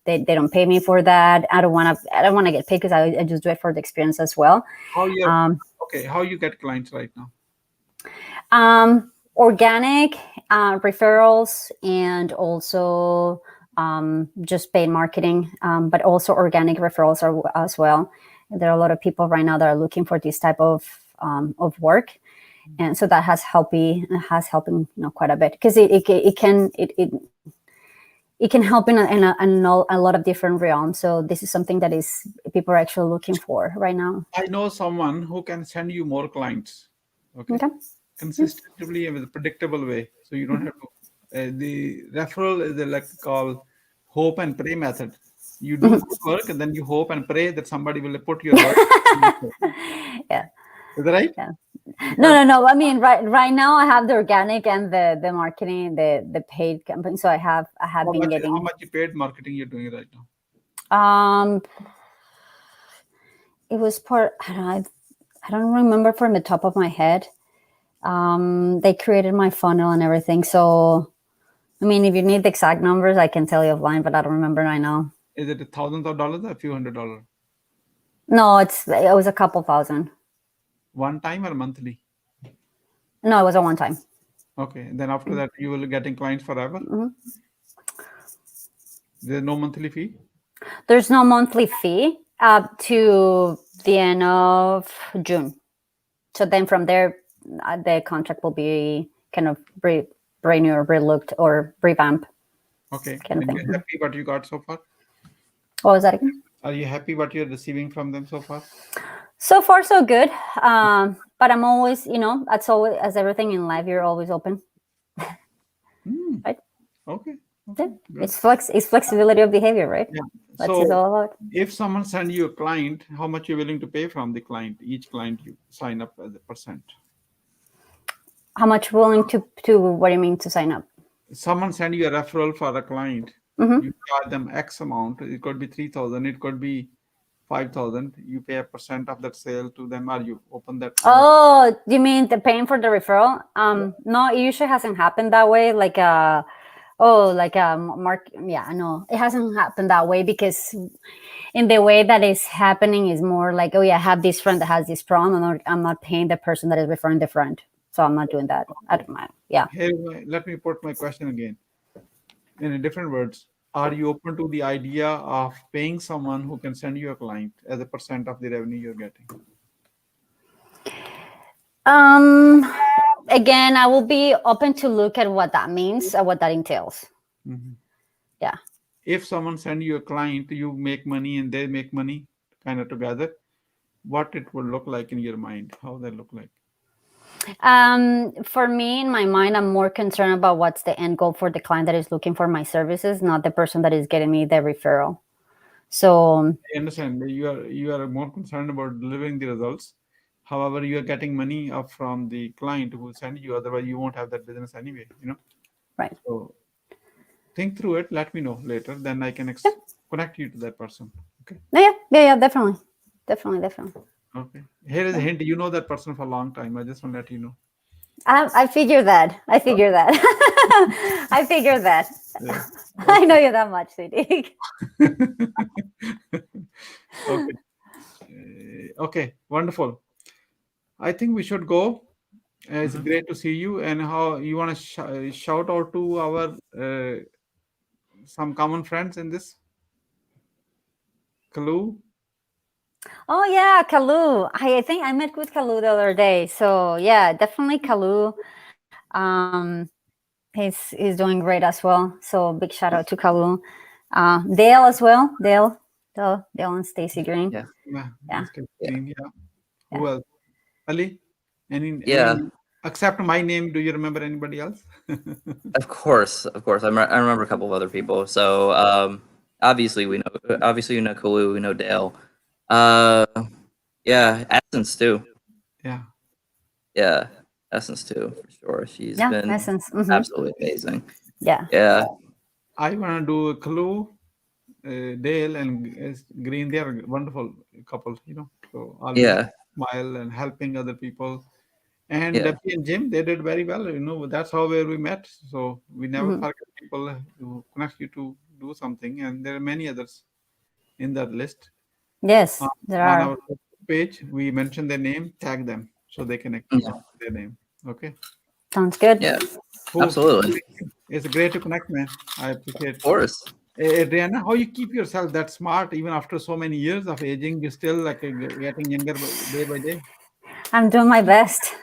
They don't pay me for that. I don't want to get paid because I just do it for the experience as well. How you get clients right now? Organic referrals and also. Just paid marketing, but also organic referrals as well. There are a lot of people right now that are looking for this type of work, and so that has helping quite a bit because it can help in a lot of different realms. So this is something that is people are actually looking for right now. I know someone who can send you more clients. Okay. Consistently and with a predictable way, so you don't have to. The referral is called hope and pray method. You do good work and then you hope and pray that somebody will put your work. Yeah. Is that right? Yeah. No. I mean, right now I have the organic and the marketing, the paid campaign. So I have been getting. How much paid marketing you're doing right now? It was I don't remember from the top of my head. They created my funnel and everything. So, I mean, if you need the exact numbers, I can tell you offline, but I don't remember right now. Is it thousands of dollars or a few $100s? No, it was a couple thousand. One time or monthly? No, it was a one time. Okay. Then after that, you will be getting clients forever? There's no monthly fee? There's no monthly fee to the end of June. So then from there, the contract will be kind of brand new or relooked or revamp. Okay. Kind of And thing. you're happy what you got so far? What was that again? Are you happy what you're receiving from them so far? So far, so good. But I'm always, that's always, as everything in life, you're always open. Right? Okay. Yeah. Good. It's flexibility of behavior, right? Yeah. That's it's all about. If someone send you a client, how much you're willing to pay from the client? Each client you sign up as a percent. How much willing to what do you mean to sign up? Someone send you a referral for a client. Mhm. You charge them X amount. It could be 3,000. It could be 5,000. You pay a percent of that sale to them. Are you open that? Oh, you mean the paying for the referral? No, it usually hasn't happened that way. Like mark. Yeah, no, it hasn't happened that way because in the way that is happening is more like, oh yeah, I have this friend that has this problem. I'm not paying the person that is referring the friend, so I'm not doing that. I don't mind. Yeah. Here, let me put my question again. In different words, are you open to the idea of paying someone who can send you a client as a percent of the revenue you're getting? Again, I will be open to look at what that means and what that entails. Mhm. Yeah. If someone send you a client, you make money and they make money kind of together, what it would look like in your mind, how they look like? For me, in my mind, I'm more concerned about what's the end goal for the client that is looking for my services, not the person that is getting me the referral. So I understand you are more concerned about delivering the results. However, you are getting money up from the client who send you, otherwise you won't have that business anyway, right. So think through it, let me know later, then I can connect you to that person. Okay. Yeah, definitely. Okay. Here is a hint. You know that person for a long time. I just want to let you know. I figured that. I figured that. Yeah. I know you that much, Siddiq. Okay. Okay. Wonderful. I think we should go. It's great to see you. And how you want to shout out to our some common friends in this? Kalu. Oh yeah, Kalu. I think I met with Kalu the other day. So yeah, definitely Kalu. He's doing great as well. So big shout out to Kalu. Dale as well. Dale and Stacy Green. Yeah. Yeah. Yeah. Yeah. Who else? Ali? Yeah. Any, except my name, do you remember anybody else? Of course. I remember a couple of other people. So obviously you know Kalu, we know Dale. Yeah, Essence too. Yeah. Yeah, Essence too, for sure. She's been Essence. absolutely amazing. Yeah. Yeah. I want to do a Clue, Dale, and Green. They are wonderful couple, So always Yeah. smile and helping other people. And Yeah. Debbie and Jim, they did very well. That's how where we met. So we never Mhm. forget people who connect you to do something. And there are many others in that list. Yes, there On are. our page, we mention their name, tag them so they can Yeah. their name. Okay. Sounds good. Yeah. Cool. Absolutely. It's great to connect, man. I appreciate Of it. course. Adriana, how you keep yourself that smart even after so many years of aging? You still like getting younger day by day. I'm doing my best.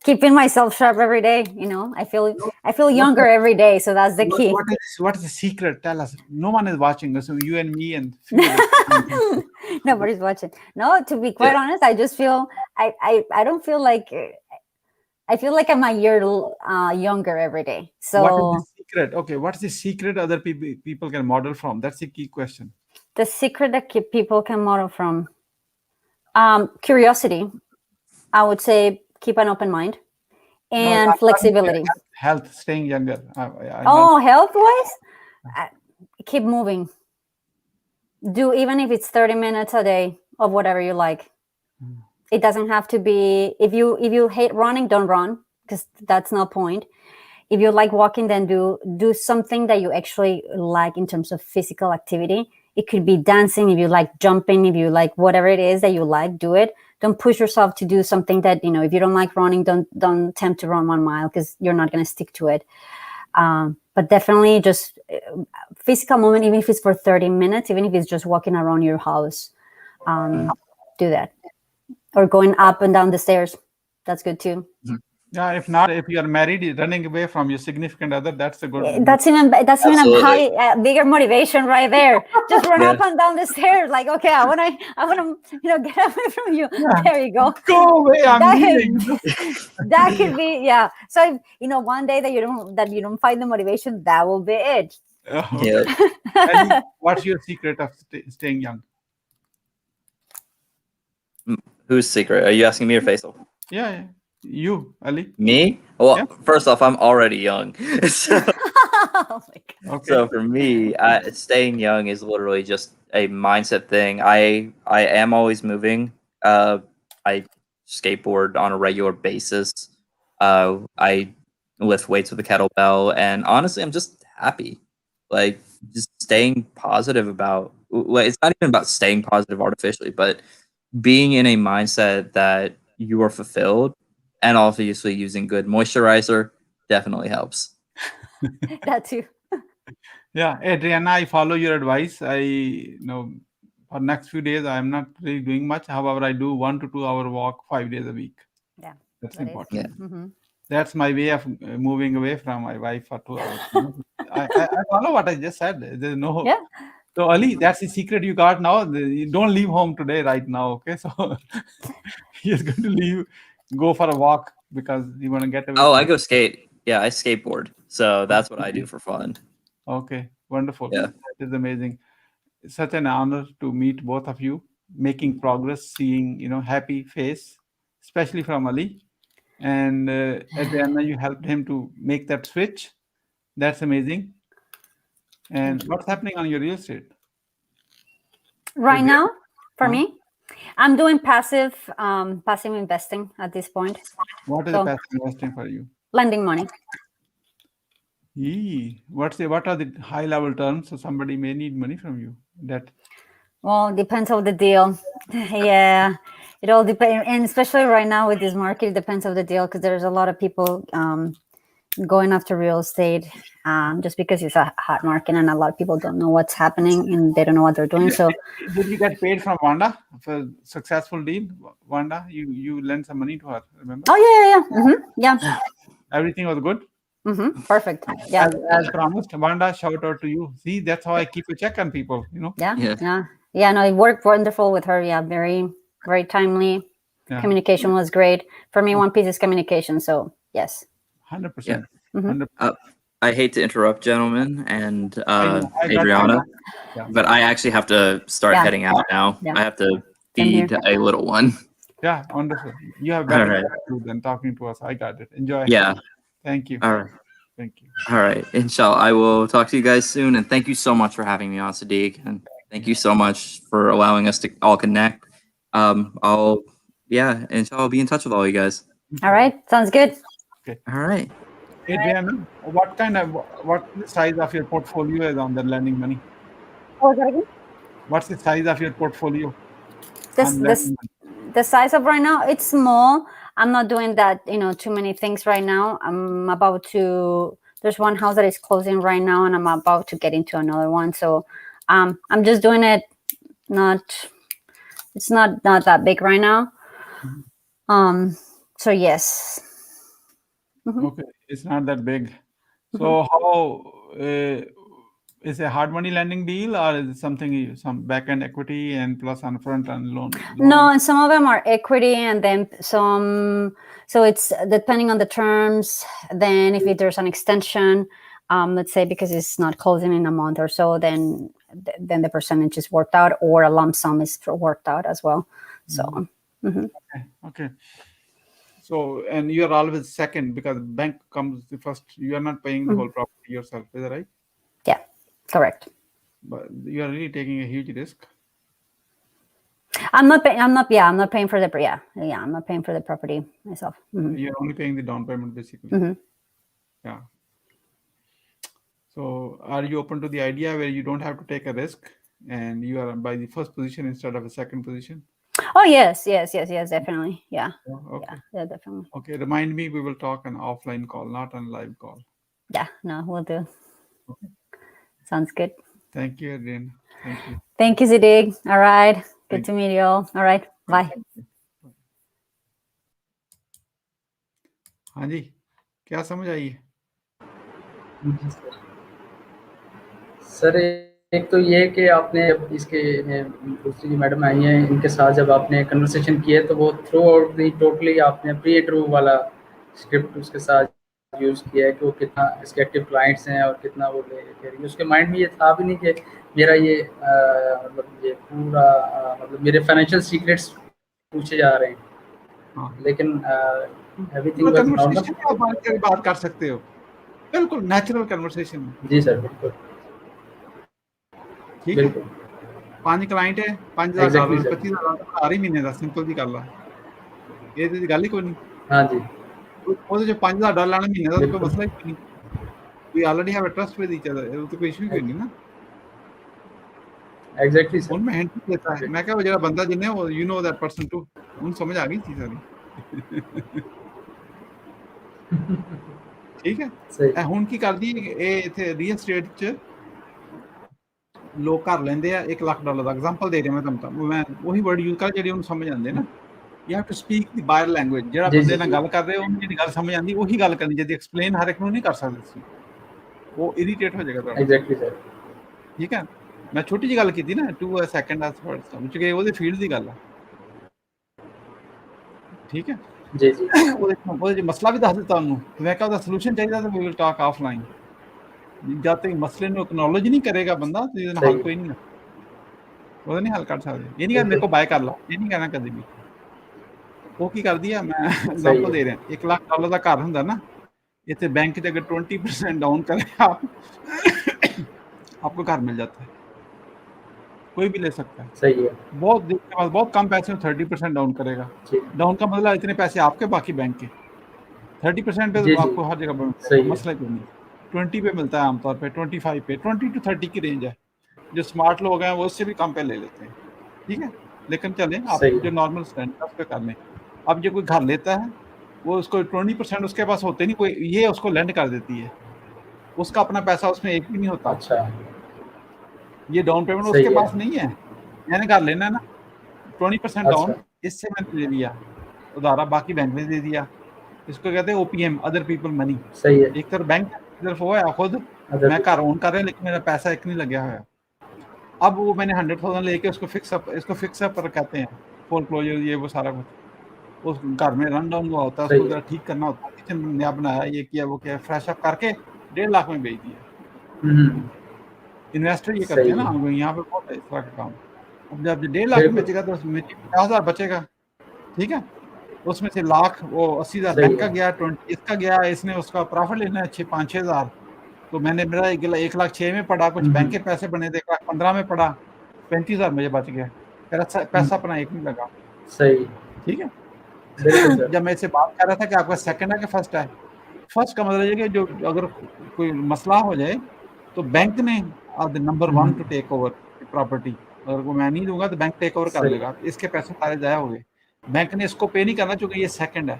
Keeping myself sharp every day. I feel younger every day, so that's the key. What is the secret? Tell us. No one is watching us. So you and me and few others. Nobody's watching. No, to be quite honest, I just feel I don't feel like I feel like I'm a year younger every day. So what is the secret? Okay, what's the secret other people can model from? That's the key question. The secret that people can model from curiosity. I would say keep an open mind and flexibility. Health, staying younger. Health-wise, keep moving. Do even if it's 30 minutes a day of whatever you like. It doesn't have to be. If you hate running, don't run because that's no point. If you like walking, then do something that you actually like in terms of physical activity. It could be dancing. If you like jumping, if you like whatever it is that you like, do it. Don't push yourself to do something that, if you don't like running, don't attempt to run 1 mile because you're not going to stick to it. But definitely just physical movement, even if it's for 30 minutes, even if it's just walking around your house. do that. Or going up and down the stairs. That's good too. Yeah, if not, if you are married, running away from your significant other, that's a good. That's even Absolutely. a bigger motivation right there. Just run Yeah. up and down the stairs, like, okay, I wanna get away from you. Yeah. There you go. Go away! I'm That- leaving. That could be, yeah. So if, one day that you don't find the motivation, that will be it. Yeah. And what's your secret of staying young? Whose secret? Are you asking me or Faisal? Yeah, you, Ali. Me? Well, Yeah. first off, I'm already young. So, Oh my God. Okay. so for me, staying young is literally just a mindset thing. I am always moving. I skateboard on a regular basis. I lift weights with a kettlebell, and honestly, I'm just happy. Like just staying positive about. Well, it's not even about staying positive artificially, but being in a mindset that you are fulfilled, and obviously using good moisturizer definitely helps. That too. Yeah, Adriana, I follow your advice. For next few days, I'm not really doing much. However, I do 1 to 2 hour walk 5 days a week. Yeah. That's that is. important. Yeah. Mhm. That's my way of moving away from my wife for 2 hours. I follow what I just said. There's no. Yeah. So Ali, that's the secret you got now. You don't leave home today, right now. Okay, so he's going to leave, go for a walk because you want to get away. Oh, I go skate. Yeah, I skateboard. So that's what I do for fun. Okay, wonderful. Yeah. That is amazing. Such an honor to meet both of you, making progress, seeing happy face, especially from Ali. And Adriana, you helped him to make that switch. That's amazing. And what's happening on your real estate? Right Adriana? now, for me, I'm doing passive investing at this point, What is So- the passive investing for you? lending money. What are the high level terms? So somebody may need money from you. That Well, it depends on the deal. Yeah, it all depends, and especially right now with this market, it depends on the deal because there's a lot of people going after real estate just because it's a hot market, and a lot of people don't know what's happening and they don't know what they're doing. So, did you get paid from Wanda for successful deal? Wanda, you lent some money to her. Remember? yeah, Everything was good. perfect. Yeah, As promised, Wanda, shout out to you. See, that's how I keep a check on people. yeah. No, it worked wonderful with her. Yeah, very, very timely. Yeah. Communication was great. For me, one piece is communication. So yes. 100%. Mhm. 100%. I hate to interrupt, gentlemen, and I know, I got Adriana, Yeah. but I actually have to start Yeah. heading out now. Yeah. I have to Same here. feed a little one. Yeah, wonderful. You have better All right. attitude than talking to us. I got it. Enjoy. Yeah. Thank you. All right. Thank you. All right. Inshallah, I will talk to you guys soon. And thank you so much for having me on, Sadiq. And thank you so much for allowing us to all connect. Inshallah, I'll be in touch with all you guys. All right. Sounds good. All right. Adriana, what the size of your portfolio is on the lending money? Oh, is that again? What's the size of your portfolio? This on this lending money? the size of right now, it's small. I'm not doing that, too many things right now. There's one house that is closing right now, and I'm about to get into another one. So I'm just doing it. It's not that big right now. So yes. Okay, it's not that big. So how is a hard money lending deal, or is it something some back end equity and plus on front end loan? No, and some of them are equity, and then some. So it's depending on the terms. Then if there's an extension, let's say because it's not closing in a month or so, then the percentage is worked out, or a lump sum is worked out as well. So. Okay. So, and you're always second because bank comes the first. You are not paying the whole property yourself, is that right? Yeah, correct. But you are really taking a huge risk. I'm not paying for the I'm not paying for the property myself. You're only paying the down payment basically. Yeah. So, are you open to the idea where you don't have to take a risk and you are by the first position instead of a second position? Oh yes, definitely. Yeah. Okay. Yeah, definitely. Okay. Remind me, we will talk on offline call, not on live call. Yeah, no, we'll do. Okay. Sounds good. Thank you, Adrian. Thank you. Thank you, Zidig. All right. Good Thank to meet you all. All right. Bye. हाँ जी, क्या समझ आई है? जी sir. Sir एक तो ये कि आपने जब इसके दूसरी जो मैडम आई हैं इनके साथ जब आपने कन्वर्सेशन किया तो वो थ्रू आउट दी टोटली आपने प्री इंटरव्यू वाला स्क्रिप्ट उसके साथ यूज़ किया है कि वो कितना इसके एक्टिव क्लाइंट्स हैं और कितना वो ले कह रही है। उसके माइंड में ये था भी नहीं कि मेरा ये मतलब ये पूरा मतलब मेरे फाइनेंशियल सीक्रेट्स पूछे जा रहे हैं, हाँ, लेकिन एवरीथिंग वाज नॉर्मल। कन्वर्सेशन में आप बात कर सकते हो, बिल्कुल नेचुरल कन्वर्सेशन में। जी सर, बिल्कुल ठीक है, बिल्कुल 5 क्लाइंट है, $5000 एग्जैक्टली सर। $25,000 आ रही महीने का, सिंपल जी गल है, ये तो गल ही कोई नहीं। हाँ जी ਉਹਦੇ ਚ $5000 ਆਣਾ ਮਹੀਨੇ ਦਾ ਤਾਂ ਕੋਈ बिल्कुल ਮਸਲਾ ਹੀ ਕੋਈ ਨਹੀਂ। We already have a trust with each other, ਉਹ ਤਾਂ ਕੋਈ ਇਸ਼ੂ ਹੀ ਕੋਈ ਨਹੀਂ ਨਾ। Exactly sir. ਹੁਣ ਮੈਂ ਹਿੰਟ ਦੇਤਾ ਹੈ, ਮੈਂ ਕਿਹਾ ਉਹ ਜਿਹੜਾ ਬੰਦਾ ਜਿੰਨੇ ਉਹ you know that person too, ਉਹਨੂੰ ਸਮਝ ਆ ਗਈ ਚੀਜ਼ ਸਾਰੀ। ਠੀਕ ਹੈ, सही ਇਹ ਹੁਣ ਕੀ ਕਰਦੀ ਇਹ ਇੱਥੇ ਰੀਅਲ ਸਟੇਟ ਚ ਲੋਕ ਘਰ ਲੈਂਦੇ ਆ $1 ਲੱਖ ਦਾ। ਐਗਜ਼ਾਮਪਲ ਦੇ ਰਿਹਾ ਮੈਂ ਤੁਹਾਨੂੰ, ਮੈਂ ਉਹੀ ਵਰਡ ਯੂਜ਼ ਕਰ ਜਿਹੜੇ ਉਹਨੂੰ ਸਮਝ ਆਉਂਦੇ ਨਾ। You have to speak the ਬਾਇਰ language, ਜਿਹੜਾ ਜੀ ਬੰਦੇ जी ਨਾਲ जी ਗੱਲ ਕਰ ਰਹੇ ਉਹਨੂੰ ਜਿਹੜੀ ਗੱਲ ਸਮਝ ਆਉਂਦੀ ਉਹੀ ਗੱਲ ਕਰਨੀ ਚਾਹੀਦੀ। ਐਕਸਪਲੇਨ ਹਰ ਇੱਕ ਨੂੰ ਨਹੀਂ ਕਰ ਸਕਦੇ ਤੁਸੀਂ, ਉਹ ਇਰੀਟੇਟ ਹੋ ਜਾਏਗਾ ਤੁਹਾਡਾ। Exactly sir. ਠੀਕ ਹੈ, ਮੈਂ ਛੋਟੀ ਜਿਹੀ ਗੱਲ ਕੀਤੀ ਨਾ, ਟੂ ਅ ਸੈਕਿੰਡ ਐਸ ਫਰਡ ਸਮਝ ਗਏ, ਉਹਦੇ ਫੀਲਡ ਦੀ ਗੱਲ ਆ। ਠੀਕ ਹੈ, जी जी ਉਹਦੇ ਚ ਮਸਲਾ ਵੀ ਦੱਸ ਦਿੱਤਾ ਉਹਨੂੰ, ਮੈਂ ਕਿਹਾ ਉਹਦਾ ਸੋਲੂਸ਼ਨ ਚਾਹੀਦਾ ਤਾਂ ਵੀ ਵਿਲ ਟਾਕ ਆਫਲਾਈਨ। ਜਦ ਤੱਕ ਮਸਲੇ ਨੂੰ ਐਕਨੋਲੋਜ ਨਹੀਂ ਕਰੇਗਾ ਬੰਦਾ ਤੇ ਇਹਦਾ ਹੱਲ सही ਕੋਈ ਨਹੀਂ ਹੈ, ਉਹਦਾ ਨਹੀਂ ਹੱਲ ਕੱਢ ਸਕਦੇ। ਇਹ ਨਹੀਂ ਕਹਿੰਦਾ ਮੇਰੇ बिल्कुल ਕੋਲ ਬਾਏ ਕਰ ਲਾ, ਇਹ ਨਹੀਂ ਕਹਿਣਾ ਕਦੇ ਵੀ। ਉਹ ਕੀ ਕਰਦੀ ਆ, ਮੈਂ सही ਐਗਜ਼ਾਮਪਲ है ਦੇ ਰਿਹਾ, $1 ਲੱਖ ਦਾ ਘਰ ਹੁੰਦਾ ਨਾ, ਇੱਥੇ बैंक ਚ अगर 20% डाउन करें आप आपको घर मिल जाता है, कोई भी ले सकता है। सही है बहुत जिसके पास बहुत कम पैसे में 30% डाउन करेगा। जी डाउन का मतलब इतने पैसे आपके बाकी बैंक के, 30% पे जी तो जी आपको हर जगह पर मिलता है, सही है मसला कोई नहीं। 20 पे मिलता है आमतौर पे, 25 पे, 20 to 30 की रेंज है। जो स्मार्ट लोग हैं वो उससे भी कम पे ले लेते हैं। ठीक है, लेकिन चलें आप सही जो है नॉर्मल स्टैंड उस पे कर लें। अब जो कोई घर लेता है वो उसको 20% उसके पास होते नहीं, कोई ये उसको लेंड कर देती है, उसका अपना पैसा उसमें एक भी नहीं होता। अच्छा ये डाउन पेमेंट सही उसके है पास नहीं है, मैंने घर लेना है ना, 20% डाउन अच्छा इससे मैंने ले लिया उधारा, बाकी बैंक में दे दिया। इसको कहते हैं ओपीएम, अदर पीपल मनी। सही है एक तरफ बैंक तरफ वो है, खुद अदर मैं घर ओन कर रहा लेकिन मेरा पैसा एक नहीं लगा हुआ। अब वो मैंने 100,000 लेके उसको फिक्स अप, इसको फिक्स अप कहते हैं, फोर क्लोजर ये वो सारा कुछ उस घर में रन डाउन हुआ होता है, उसको सही जरा है ठीक करना होता है, किचन नया बनाया, ये किया वो किया, फ्रेश अप करके 1.5 लाख में बेच दिया। हम्म, इन्वेस्टर ये करते सही हैं ना, है यहाँ पे बहुत है इस तरह का काम। अब जब 1.5 लाख में बिल्कुल बेचेगा तो उसमें 50,000 बचेगा। ठीक है, उसमें से लाख वो 80,000 सही बैंक का है गया, 20 इसका गया, इसने उसका प्रॉफिट लेना है 5-6 हज़ार, तो मैंने मेरा 1,06,000 में पड़ा, कुछ बैंक के पैसे बने थे 1,15,000 में पड़ा, 35,000 मुझे बच गया, पैसा अपना एक नहीं लगा। सही ठीक है, बिल्कुल सर जब मैं इससे बात कर रहा था कि आपका सेकंड है कि फर्स्ट है, फर्स्ट का मतलब ये कि जो अगर कोई मसला हो जाए तो बैंक ने number 1 to take over property, अगर वो मैं नहीं दूंगा तो बैंक टेक ओवर कर सही लेगा, इसके पैसे सारे जाया हो गए। बैंक ने इसको पे नहीं करना क्योंकि ये सेकंड है,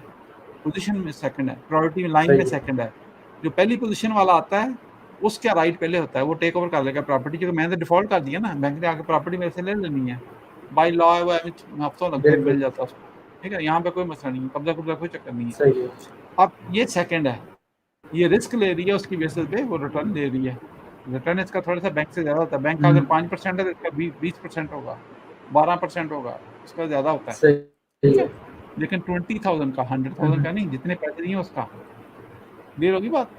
पोजीशन में सेकंड है, प्रायोरिटी लाइन सही में है सेकंड है। जो पहली पोजीशन वाला आता है उसका राइट पहले होता है, वो टेक ओवर कर लेगा प्रॉपर्टी, क्योंकि मैंने तो डिफॉल्ट कर दिया ना, बैंक ने आके प्रॉपर्टी मेरे से ले लेनी है बाई लॉ है, वो हफ्तों लगते हैं, बिल्कुल मिल जाता है उसको। ठीक है, यहाँ पे कोई मसला नहीं है, कब्जा कुब्जा कोई चक्कर नहीं है। सही है अब ये सेकंड है, ये रिस्क ले रही है, उसकी बेसिस पे वो रिटर्न ले रही है। रिटर्न इसका थोड़ा सा बैंक से ज़्यादा होता है, बैंक का अगर 5% है तो इसका 20% होगा, 12% होगा, इसका ज़्यादा होता है। सही ठीक है है, लेकिन 20,000 का 100,000 का नहीं, जितने पैसे नहीं है उसका। क्लियर होगी बात?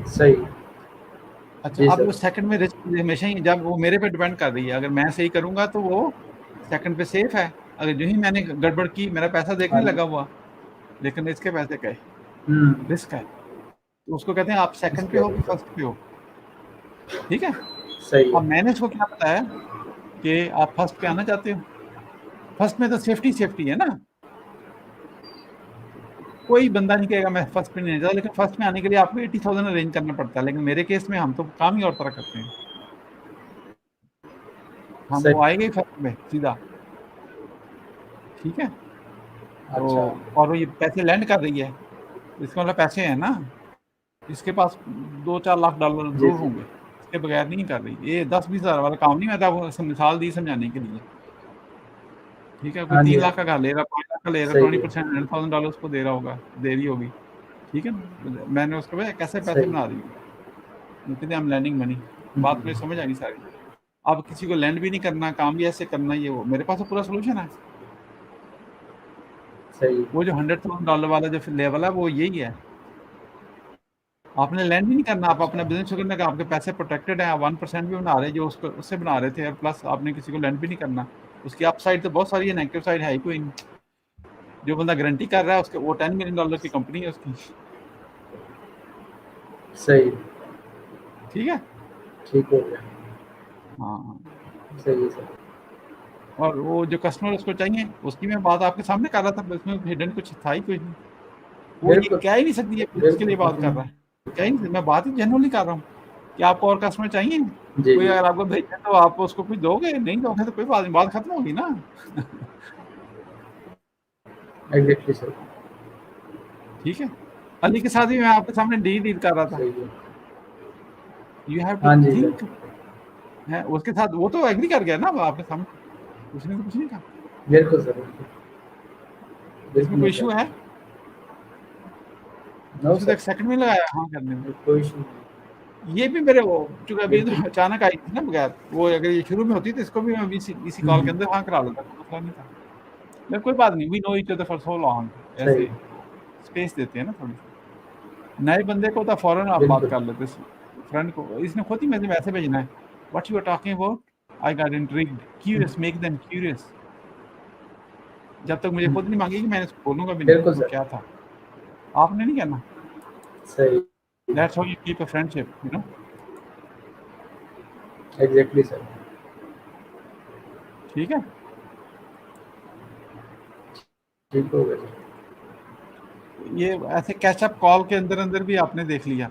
सही अच्छा, जी अब सर वो सेकंड में रिस्क हमेशा ही, जब वो मेरे पे डिपेंड कर रही है, अगर मैं सही करूंगा तो वो सेकंड पे सेफ है, अगर जो ही मैंने गड़बड़ की, मेरा पैसा देखने हाँ जी लगा हुआ, लेकिन इसके पैसे गए, रिस्क है, तो उसको कहते हैं आप सेकंड पे हो कि फर्स्ट पे हो। ठीक है, सही अब है मैंने इसको क्या बताया कि आप फर्स्ट पे आना चाहते हो, फर्स्ट में तो सेफ्टी है ना, कोई बंदा नहीं कहेगा मैं फर्स्ट पे नहीं जाता, लेकिन फर्स्ट में आने के लिए आपको 80,000 अरेंज करना पड़ता है, लेकिन मेरे केस में हम तो काम ही और तरह करते हैं, हम सही वो आएंगे ही फर्स्ट में सीधा। ठीक है, तो अच्छा और वो ये पैसे लैंड कर रही है, इसका मतलब पैसे हैं ना, इसके पास $2-4 लाख जी जरूर जी होंगे, इसके बगैर नहीं कर रही। ये 10-20 हज़ार वाला काम नहीं, मैं तो आपको मिसाल दी समझाने के लिए। ठीक है, कोई हाँ 3 जी, लाख का घर ले रहा, 5 लाख का ले रहा, सही है। 20% $100,000 उसको दे रहा होगा, दे रही होगी, ठीक है ना। मैंने उसको बोला कैसे पैसे सही। बना रही हो, वो कहते आई एम लैंडिंग मनी। बात मुझे समझ आ गई सारी। अब किसी को लैंड भी नहीं करना, काम भी ऐसे करना, ये वो मेरे पास तो पूरा सोल्यूशन है। सही। वो जो $100,000 वाला जो लेवल है वो यही है। आपने लैंड भी नहीं करना, आप अपना बिजनेस करने का, आपके पैसे प्रोटेक्टेड है, आप 1% भी बना रहे जो उसको उससे बना रहे थे, और प्लस आपने किसी को लैंड भी नहीं करना। उसकी अपसाइड तो बहुत सारी है, नेगेटिव साइड है ही कोई नहीं। जो बंदा गारंटी कर रहा है उसके, वो $10 मिलियन की कंपनी है उसकी, सही। ठीक है। ठीक हो गया। हाँ, सही है सर। और वो जो कस्टमर उसको चाहिए उसकी मैं बात आपके सामने कर रहा था, इसमें हिडन कुछ था ही कुछ नहीं। वो ये बिल्कुल, कह ही नहीं सकती है बिजनेस के लिए बात बिल्कुल। कर रहा है, कह ही नहीं सकती। मैं बात ही जनरली कर रहा हूँ कि आपको और कस्टमर चाहिए, जी, कोई जी। अगर आपको भेजे तो आप उसको कुछ दोगे, नहीं दोगे तो कोई बात नहीं, बात खत्म होगी ना। Exactly sir. ठीक है। अली के साथ भी मैं आपके सामने डील कर रहा था। सही है। यू हैव टू हाँ जी थिंक सर। है उसके साथ, वो तो एग्री कर गया ना आपके सामने, उसने तो कुछ नहीं कहा। बिल्कुल सर, बिल्कुल। इसमें बिल्कुल कोई नहीं इशू सर। है? नो उसने तो सर, 1 सेकंड में लगाया हाँ करने में। कोई इशू नहीं। ये भी मेरे वो, चूंकि अभी तो बिल्कुल। अचानक आई थी ना बगैर, वो अगर ये शुरू में होती तो इसको भी मैं इसी कॉल के अंदर हाँ करा लेता, कोई मसला नहीं था। मैं कोई बात नहीं, we know each other for so long, सही। ऐसे स्पेस देते हैं ना थोड़ी सी। नए बंदे को तो फौरन आप बात बिल्कुल। कर लेते, फ्रेंड को इसने खुद ही मुझे मैसेज भेजना है, what you are talking about, I got intrigued, curious, make them curious. जब तक मुझे खुद नहीं मांगेगी मैंने इसको बोलूंगा भी नहीं बिल्कुल वो सर। क्या था। आपने नहीं करना, सही। That's how you keep a friendship, you know. Exactly sir. ठीक है। ठीक हो गया सर। ये ऐसे कैचअप कॉल के अंदर अंदर भी आपने देख लिया,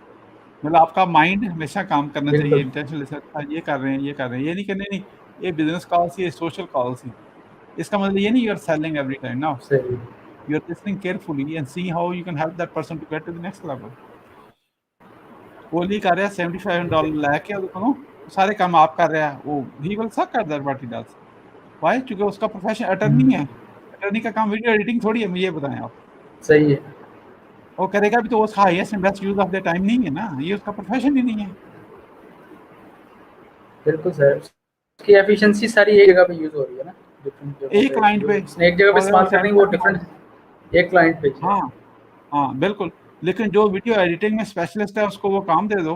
मतलब आपका माइंड हमेशा काम करना चाहिए, बिल्कुल। इंटेंशनल। अच्छा ये कर रहे हैं, ये कर रहे हैं, ये नहीं करने, नहीं ये बिजनेस कॉल्स, ये सोशल कॉल्स ही। इसका मतलब ये नहीं you are selling every time, now सही। You are listening carefully and see how you can help that person to get to the next level. वो नहीं कर रहा है $75 लेके, और देखो सारे काम आप कर रहे हैं, वो he will suck at that what he does. Why? क्योंकि उसका प्रोफेशन अटर्नी है। अटर्नी का काम वीडियो एडिटिंग थोड़ी है, मुझे ये बताएं आप। सही है। वो करेगा भी तो उसका highest and best use of the time नहीं है ना, ये उसका प्रोफेशन ही नहीं है। बिल्कुल सर। उसकी एफिशिएंसी सारी एक जगह पे यूज़ हो रही है ना, डिफरेंट जगहों एक पे। क्लाइंट जो पे, उसने एक जगह पे और अगर वो इस्तेमाल कर रही है, वो 75 डिफरेंट एक क्लाइंट पे ही है। हाँ, हाँ बिल्कुल। लेकिन जो वीडियो एडिटिंग में स्पेशलिस्ट है उसको वो काम दे दो।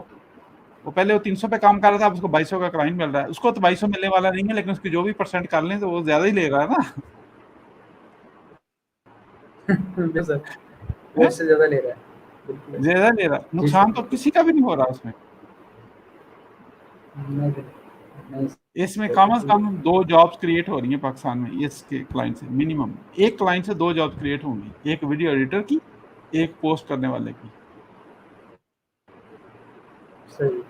वो पहले वो 300 पे काम कर रहा था, अब उसको 2200 का क्लाइंट मिल रहा है। उसको तो 2200 मिलने वाला नहीं है, लेकिन उसकी जो भी परसेंट कर लें तो वो ज्यादा ही ले रहा है ना। बिल्कुल सर, वो है? उससे ज़्यादा ले रहा है। बिल्कुल ऐसा। ज्यादा ले रहा है, जी सर, नुकसान तो बिल्कुल। किसी का भी नहीं हो रहा उसमें। नहीं, नहीं इसमें सर, कम से बिल्कुल। कम 2 जॉब्स क्रिएट हो रही हैं पाकिस्तान में इसके क्लाइंट से, मिनिमम एक क्लाइंट से 2 जॉब्स क्रिएट होंगी, एक वीडियो एडिटर की, एक पोस्ट करने वाले की, सही।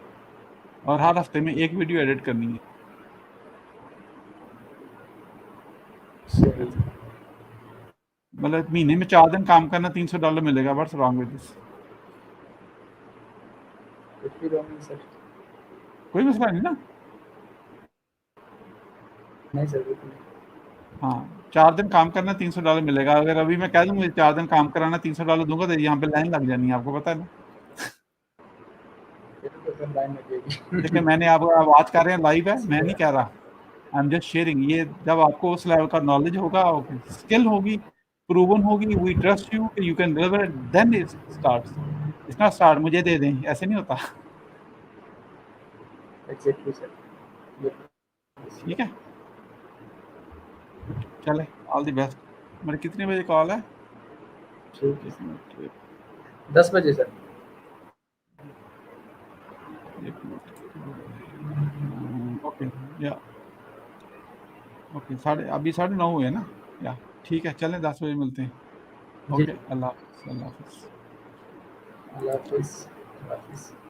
और हर हफ्ते में एक वीडियो एडिट करनी है। सही। ऐसे मतलब महीने में 4 दिन काम करना, $300 मिलेगा, व्हाट्स रॉन्ग विद दिस? कुछ भी रॉन्ग नहीं सर। कोई मसला नहीं ना। नहीं सर, बिल्कुल नहीं। हाँ, 4 दिन काम करना, $300 मिलेगा। अगर अभी मैं कह दूं मुझे 4 दिन काम कराना, $300 दूंगा, तो यहाँ पे लाइन लग जानी है, आपको पता है ना। बिल्कुल सर, लाइन लगेगी। देखिए मैंने आपको आवाज कर रहे हैं, लाइव है, मैं नहीं कह रहा, आई एम जस्ट शेयरिंग। ये जब आपको उस लेवल का नॉलेज होगा, स्किल होगी, प्रूवन होगी, we trust you, you can deliver, then it starts. It's not start मुझे दे दें, ऐसे नहीं होता। एग्जैक्टली सर, बिल्कुल। ठीक है, चले, ऑल द बेस्ट। मेरे कितने बजे कॉल है? ठीक है, 1 मिनट, 10 बजे सर। 1 मिनट, ओके, या ओके, अभी 9:30 हुए ना, या ठीक है, चलें 10 बजे मिलते हैं। जी, ओके, अल्लाह हाफिज़, अल्लाह हाफिज़। अल्लाह हाफिज़।